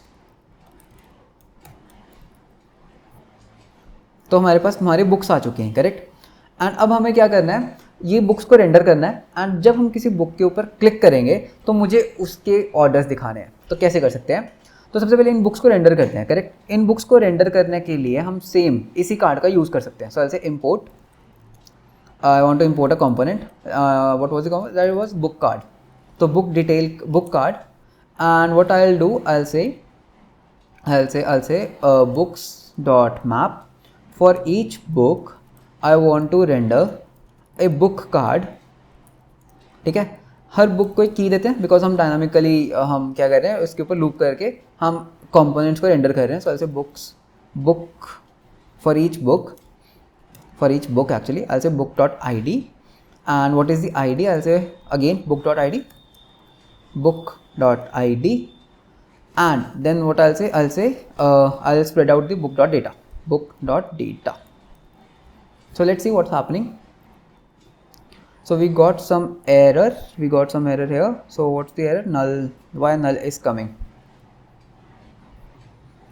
Speaker 1: तो हमारे पास हमारी बुक्स आ चुकी हैं, करेक्ट. एंड अब हमें क्या करना है, ये बुक्स को रेंडर करना है. एंड जब हम किसी बुक के ऊपर क्लिक करेंगे तो मुझे उसके ऑर्डर्स दिखाने हैं. तो कैसे कर सकते हैं, तो सबसे पहले इन बुक्स को रेंडर करते हैं, करेक्ट. इन बुक्स को रेंडर करने के लिए हम सेम इसी कार्ड का यूज़ कर सकते हैं. सो ऐसे import, I want to import a component, what was the component, that was book card. तो book detail book card, and what I will do, I will say books dot map. For each book I want to render a book card, ठीक है. हर book को एक की देते हैं, because हम dynamically हम क्या कर रहे हैं, उसके ऊपर लूप करके हम कंपोनेंट्स को रेंडर कर रहे हैं. सो ऐसे book for each book actually I say book dot I D. And what is the I D, I say again book dot I D. And then what I will spread out the book dot data. So let's see what's happening. So we got some error here. So what's the error, null, why null is coming,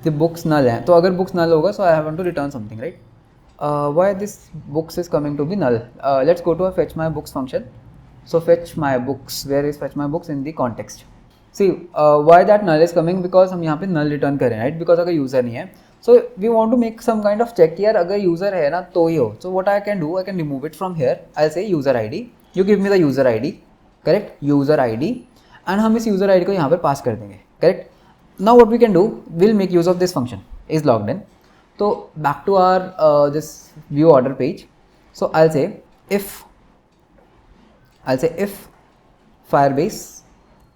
Speaker 1: the books null है. तो अगर books null होगा, so I have to return something, right. Why this books is coming to be null, let's go to a fetch my books function. So fetch my books, where is fetch my books in the context. See why that null is coming, because हम यहाँ पे null return कर रहे हैं, right, because अगर user नहीं है. So we want to make some kind of check कि यार अगर यूज़र है ना तो ही हो. So what I can do, I can remove it from here. I'll say user ID. You give me the user ID, correct, user ID, and हम इस user ID को यहाँ पर पास कर देंगे, correct. Now what we can do, we'll make use of this function is logged in. So back to our this view order page. So I'll say if firebase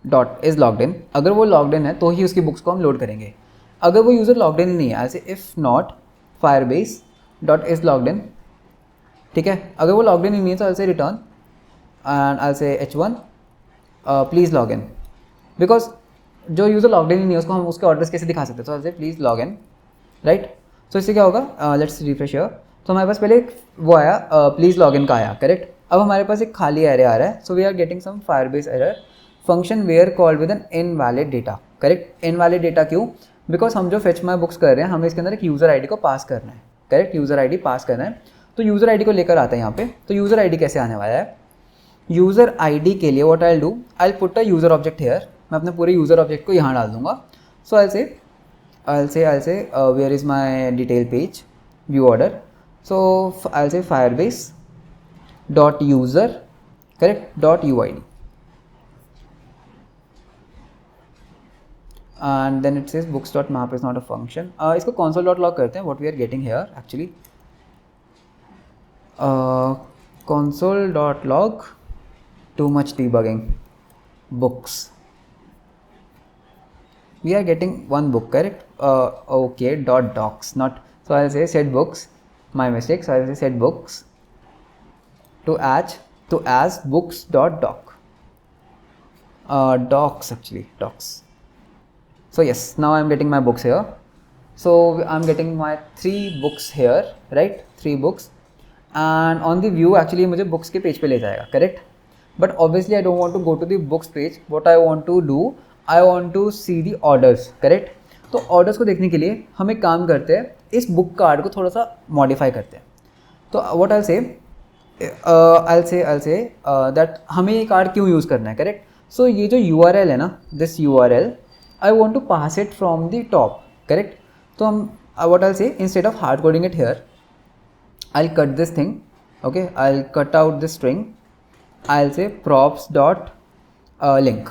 Speaker 1: dot is logged in. अगर वो logged in है तो ही उसकी books को हम load करेंगे. अगर वो यूज़र लॉग्ड इन नहीं है, ऐसे if not Firebase dot is logged in, ठीक है. अगर वो लॉग्ड इन नहीं है तो ऐसे रिटर्न, एंड आई से h1 please log in, because जो यूज़र लॉग इन नहीं है उसको हम उसके ऑर्डर्स कैसे दिखा सकते हैं? तो ऐसे प्लीज़ लॉग इन, राइट। सो इससे क्या होगा, लेट्स रिफ्रेश हियर। तो हमारे पास पहले वो आया प्लीज़ लॉग इन का आया, करेक्ट। अब हमारे पास एक खाली एरे आ रहा है, so we are getting some Firebase error, function where called with an invalid data, correct. Invalid data क्यों? बिकॉज हम जो फेच माई बुक्स कर रहे हैं हमें इसके अंदर एक यूज़र आईडी को पास करना है, करेक्ट। यूज़र आईडी पास करना है, तो यूज़र आईडी को लेकर आता है यहाँ पे। तो यूज़र आईडी कैसे आने वाला है? यूज़र आईडी के लिए what I do, I put a user object here, मैं अपने पूरे यूज़र ऑब्जेक्ट को यहाँ डाल दूंगा। सो I'll say where is my detail page, view order. So I'll say firebase dot user, correct, dot uid, and then it says books dot map is not a function. इसको console dot log करते हैं, what we are getting here actually, console dot log, too much debugging, books, we are getting one book, correct. Okay, dot docs, not, so I'll say set books, my mistake, so I'll say set books to as books dot doc, docs actually, docs. So yes, now I'm getting my books here, so I'm getting my 3 books here, right, 3 books, and on the view actually मुझे books के page पे ले जाएगा, correct. But obviously I don't want to go to the books page, what I want to do, I want to see the orders, correct. तो orders को देखने के लिए हम एक काम करते हैं, इस बुक कार्ड को थोड़ा सा मॉडिफाई करते हैं। तो व्हाट I'll say दैट हमें ये कार्ड क्यों यूज़ करना है, करेक्ट। सो ये जो URL है ना, this URL I want to pass it from the top, correct. तो हम what I'll say, instead of hard coding it here, I'll cut this thing, okay, I'll cut out this string, I'll say props dot link,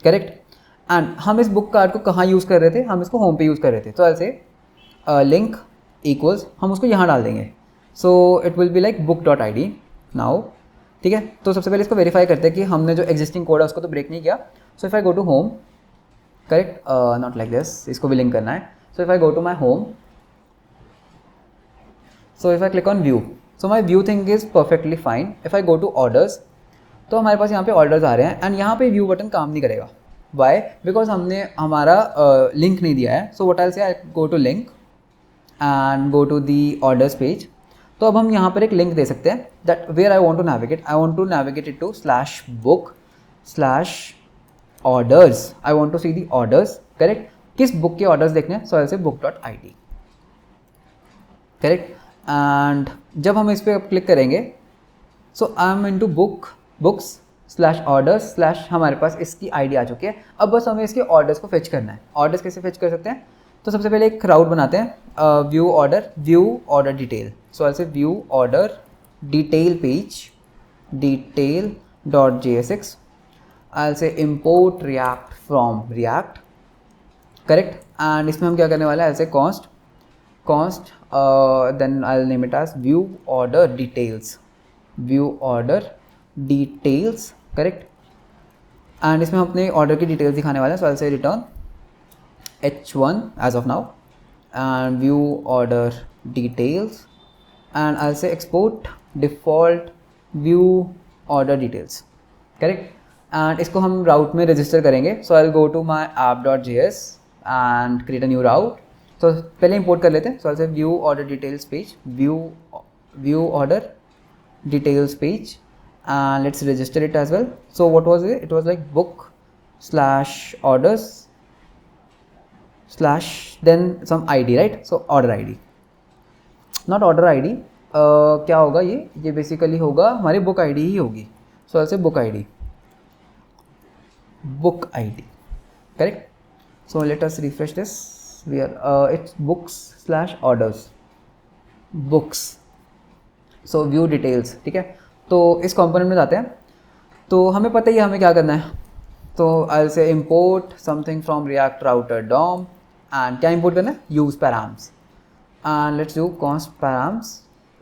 Speaker 1: correct. And हम इस book card को कहाँ use कर रहे थे? हम इसको होम पे यूज़ कर रहे थे। तो I'll say लिंक इक्वल्स, हम उसको यहाँ डाल देंगे, so it will be like book dot I D now, ठीक है। तो सबसे पहले इसको वेरीफाई करते हैं कि हमने जो एग्जिस्टिंग कोड है उसको तो ब्रेक नहीं किया। So if I go to home, correct, not like this, इसको भी लिंक करना है। So if I go to my home, so if I click on view, so my view thing is perfectly fine. If I go to orders, तो हमारे पास यहाँ पे orders आ रहे हैं, एंड यहाँ पे व्यू बटन काम नहीं करेगा। वाई? बिकॉज हमने हमारा लिंक नहीं दिया है। So what I'll say, I go to link and go to the orders page. तो अब हम यहाँ पर एक लिंक दे सकते हैं, that where I want to navigate, I want to navigate it to /book/orders, I want to see the orders, correct. किस बुक के ऑर्डर्स देखने हैं? सो I'll say book.id, correct. And जब हम इस पर क्लिक करेंगे, so I am into books /orders/ हमारे पास इसकी आईडी आ चुकी है। अब बस हमें इसके ऑर्डर्स को फेच करना है। ऑर्डर्स कैसे फेच कर सकते हैं? तो सबसे पहले एक राउट बनाते हैं, view order detail. So I'll say view order detail page, detail.jsx, I'll say import react from react, correct. And इसमें हम क्या करने वाले हैं? I'll say const then I'll name it as view order details, correct. And इसमें हम अपने order की डिटेल्स दिखाने वाले हैं। सो I'll say return h1 as of now and view order details, and I'll say export default view order details, correct. And इसको हम राउट में रजिस्टर करेंगे। सो I'll go to my app.js and create a new route. तो पहले import कर लेते हैं। सो I'll say view order details page, view order details page, and let's register it as well. So what was it? It was like book/orders/ then some ID, right? So order ID, not order ID, क्या होगा ये basically होगा हमारी book ID ही होगी। So I'll say book ID, correct. So let us refresh this. We are it's books/orders, books, so view details, ठीक है। तो इस कंपोनेंट में जाते हैं। तो हमें पता ही है हमें क्या करना है। तो I'll say import something from react router DOM, and क्या import करना है? use params, and let's do const params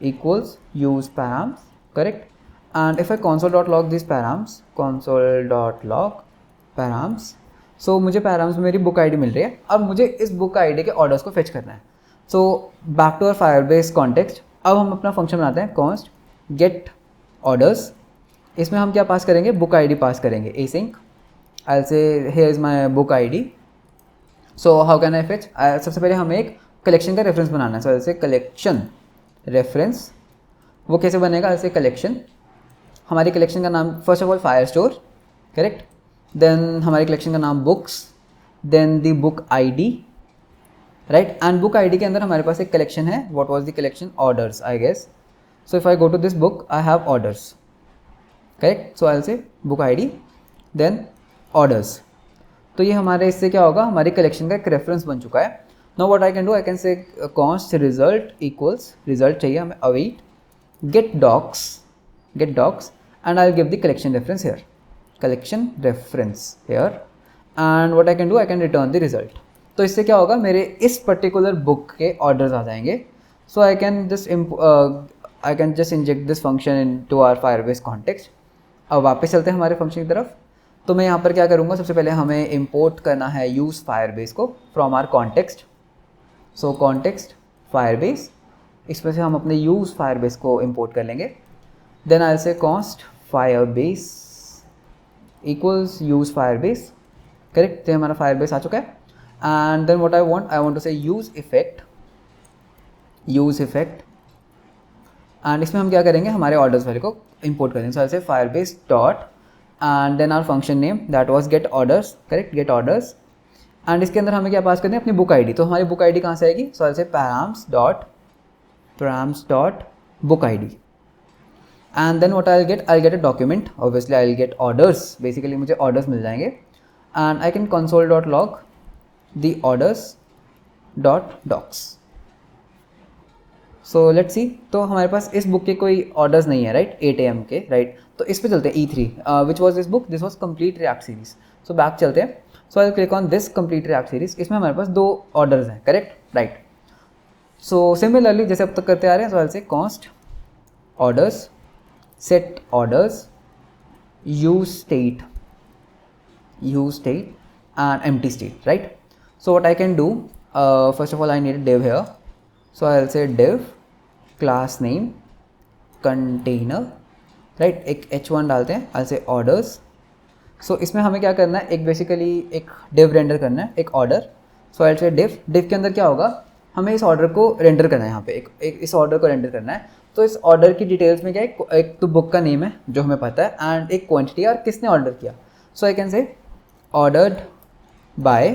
Speaker 1: equals use params, correct. And if I console.log these params, console.log params, so मुझे params में मेरी book ID मिल रही है। अब मुझे इस बुक आईडी के ऑर्डर्स को फेच करना है। So back to our Firebase context, अब हम अपना फंक्शन बनाते हैं const get orders। इसमें हम क्या पास करेंगे? बुक आईडी पास करेंगे, async I'll say here is my book ID. So how can I fetch? सबसे पहले हमें एक कलेक्शन का रेफरेंस बनाना है. So I'll say collection reference. वो कैसे बनेगा? I'll say collection. हमारी कलेक्शन का नाम first of all Firestore, correct. Then हमारी कलेक्शन का नाम books, then the book ID, right. And book ID के अंदर हमारे पास एक कलेक्शन है. What was the collection? Orders, I guess. So if I go to this book I have orders, correct. So I will say book ID then orders. तो ये हमारे इससे क्या होगा? हमारी कलेक्शन का एक रेफरेंस बन चुका है. Now what I can do, I can say const result equals, result चाहिए हमें, await get docs and I'll give the collection reference here, and what I can do, I can return the result. तो इससे क्या होगा? मेरे इस particular book के orders आ जाएंगे. So I can just inject this function into our Firebase context. अब वापस चलते हैं हमारे फंक्शन की तरफ. तो मैं यहाँ पर क्या करूँगा? सबसे पहले हमें इंपोर्ट करना है यूज़ फायरबेस को from our context. So context Firebase, इसमें से हम अपने यूज़ फायरबेस को इंपोर्ट कर लेंगे. Then I say const Firebase equals use Firebase, correct. तो हमारा फायरबेस आ चुका है. And then what I want to say use effect, and इसमें हम क्या करेंगे? हमारे ऑर्डर्स वाले को इंपोर्ट करेंगे. So I say Firebase dot and then our function name that was get orders, correct, get orders. And इसके अंदर हमें क्या पास करनी है? अपनी बुक ID. तो हमारी बुक ID कहाँ से आएगी? सो आई से params डॉट book ID. And then what I get a document. Obviously I will get orders. Basically मुझे ऑर्डर्स मिल जाएंगे. And I can console dot log the orders dot docs. So let's see. तो हमारे पास इस book के कोई ऑर्डर्स नहीं है, राइट, 8 AM के, राइट. तो इस पे चलते हैं. E3 which was this book? This was complete React series. So back चलते हैं. So I click on this complete React series. इसमें हमारे पास 2 ऑर्डर्स हैं, करेक्ट, राइट. सो सिमिलरली जैसे अब तक करते आ रहे हैं. So I say const orders set orders use state and empty state, right. So what I can do, first of all I need a div here. So I'll say div class name container, right. एक h1 डालते हैं. I'll say orders. So इसमें हमें क्या करना है? एक basically एक div रेंडर करना है, एक order. So I'll say div के अंदर क्या होगा? हमें इस ऑर्डर को रेंडर करना है. यहाँ पे एक इस ऑर्डर को रेंडर करना है. तो इस ऑर्डर की डिटेल्स में क्या है? एक तो बुक का नेम है जो हमें पता है, एंड एक क्वांटिटी और किसने ऑर्डर किया. So I can say ordered by,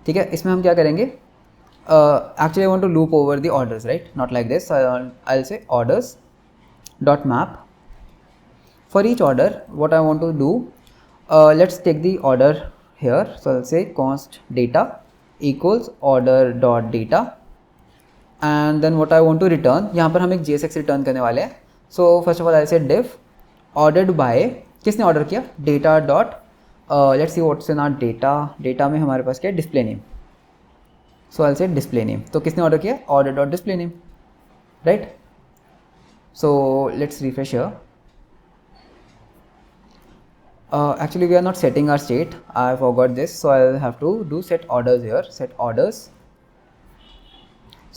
Speaker 1: ठीक है. इसमें हम क्या करेंगे? Actually I want to loop over the orders, right, not like this. I will say orders dot map for each order. What I want to do, let's take the order here. So I will say const data equals order dot data. And then what I want to return, यहाँ पर हम एक JSX return करने वाले हैं. So first of all I say div ordered by, किसने order किया? Data dot, let's see what's in our data में हमारे पास क्या है? Display name. सो आई से डिस्प्ले नेम. तो किसने ऑर्डर किया? Order dot display name, right. So let's refresh here. Actually we are not setting our state. I forgot this, so I'll have to do set orders here. Set orders.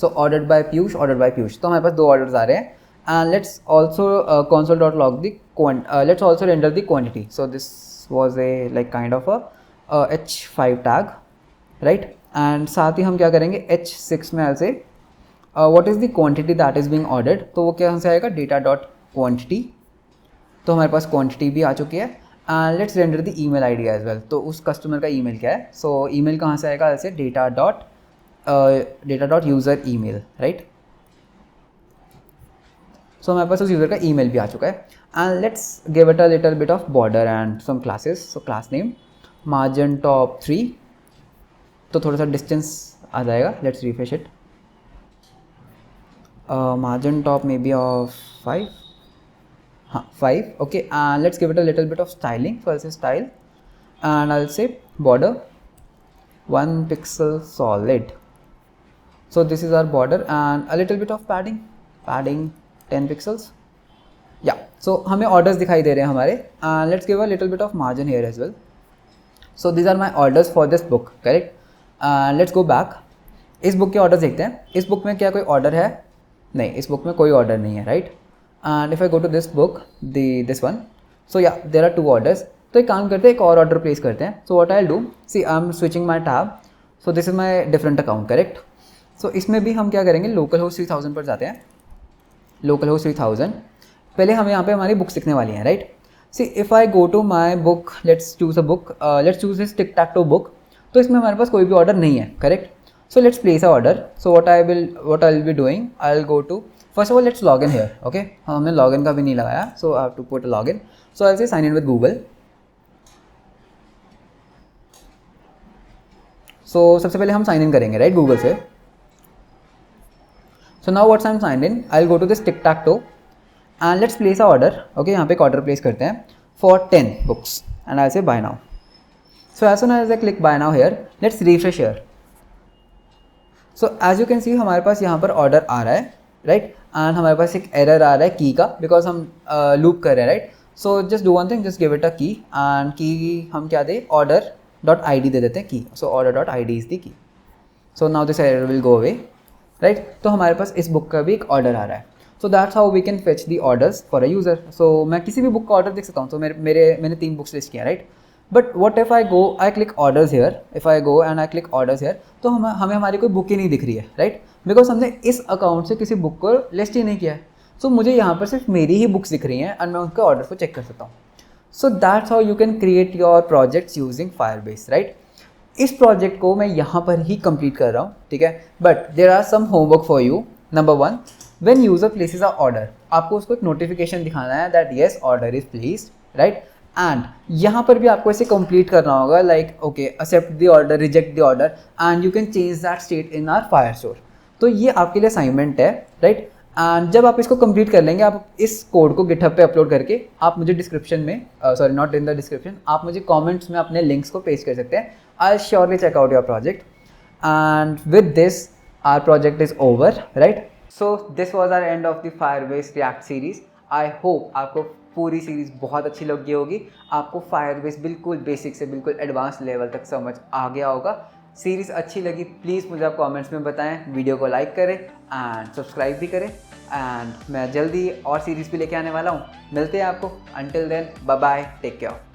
Speaker 1: So ordered by Piyush, तो हमारे पास 2 orders आ रहे हैं. And let's also console dot log the let's also render the quantity. So this was a like kind of a H5 tag, right. And साथ ही हम क्या करेंगे? H6 में ऐसे what is the quantity that is being ordered. तो वो क्या से आएगा? data dot quantity. तो हमारे पास quantity भी आ चुकी है. And let's render the email ID as well. तो उस कस्टमर का ईमेल क्या है? सो ईमेल कहाँ से आएगा? ऐसे data dot user email, right. So हमारे पास उस यूज़र का ईमेल भी आ चुका है. And let's give it a little bit of border and some classes. So class name margin top 3. तो थोड़ा सा डिस्टेंस आ जाएगा. Let's refresh it. Margin top may be of 5. हाँ 5. Okay. And let's give it a little bit of styling. So I say style and I say border 1 pixel solid. So this is our border and a little bit of padding 10 pixels. Yeah, so हमें orders दिखाई दे रहे हैं हमारे. Let's give a little bit of margin here as well. So these are my orders for this book, correct. Let's go back. इस book के orders देखते हैं. इस बुक में क्या कोई ऑर्डर है? नहीं, इस बुक में कोई ऑर्डर नहीं है, right. And if I go to this book, this one, so yeah there are 2 orders. तो एक काम करते हैं, एक और ऑर्डर प्लेस करते हैं. So what I will do, see I am switching my tab. So this is my different account, correct. So इसमें भी हम क्या करेंगे, लोकल होस्ट 3000 पर जाते हैं. Local host 3000. पहले हमें यहाँ पे हमारी बुक्स दिखने वाली हैं, right. See if I go to my book, let's choose a book, let's choose this tic tac toe book. तो इसमें हमारे पास कोई भी ऑर्डर नहीं है, correct. So let's place a order. So what I will be doing, I will go to, first of all let's log in here. Okay, हमने लॉग इन का भी नहीं लगाया, so I have to put log in. So I say sign in with Google. So सबसे पहले हम sign in करेंगे, right, Google से. So now what's I am sign in, I will go to this tic tac toe and let's place a order. Okay, यहाँ पे एक order place करते हैं for 10 books and I say buy now. So as soon as I click buy now here, let's refresh here. So as you can see हमारे पास यहाँ पर order आ रहा है, राइट. एंड हमारे पास एक एरर आ रहा है की का, बिकॉज हम लूप कर रहे हैं, right. So just do one thing, just give it अ की एंड की हम क्या दे, ऑर्डर डॉट आई डी दे देते हैं की. So order dot I D is the key. So now this error will go away, right. तो हमारे पास इस बुक का भी एक ऑर्डर आ रहा है. So that's how we can fetch the orders for a user. So मैं किसी भी बुक का ऑर्डर देख सकता हूँ. तो मैंने 3 बुक्स लिस्ट किया, right. But what if I go, I click orders here, if I go and I click orders here, तो हमें हमारी कोई बुक ही नहीं दिख रही है, राइट. बिकॉज हमने इस अकाउंट से किसी बुक को लिस्ट ही नहीं किया है. सो मुझे यहाँ पर सिर्फ मेरी ही बुक्स दिख रही हैं एंड मैं उनके ऑर्डर को चेक कर सकता हूँ. सो that's how you can create your projects using Firebase, right. इस प्रोजेक्ट को मैं यहाँ पर ही कंप्लीट कर रहा हूँ, ठीक है. But there are some homework for you. Number 1, when user places a order, आपको उसको एक नोटिफिकेशन दिखाना है that yes order is placed, right. And यहाँ पर भी आपको इसे कंप्लीट करना होगा, like okay accept the order, reject the order and you can change that state in our Firestore. तो ये आपके लिए असाइनमेंट है, राइट. एंड जब आप इसको कंप्लीट कर लेंगे, आप इस कोड को गिटहब पे अपलोड करके आप मुझे डिस्क्रिप्शन में, sorry not in the description, आप मुझे कमेंट्स में अपने लिंक्स को पेस्ट कर सकते हैं. I surely check out your project and with this our project is over, right. So this was our end of the Firebase React series. I hope आपको पूरी सीरीज़ बहुत अच्छी लगी होगी. आपको फायरबेस बिल्कुल बेसिक से बिल्कुल एडवांस लेवल तक समझ आ गया होगा. सीरीज़ अच्छी लगी प्लीज़ मुझे आप कमेंट्स में बताएं. वीडियो को लाइक करें एंड सब्सक्राइब भी करें. एंड मैं जल्दी और सीरीज़ भी लेके आने वाला हूँ. मिलते हैं आपको. Until then bye bye, take care.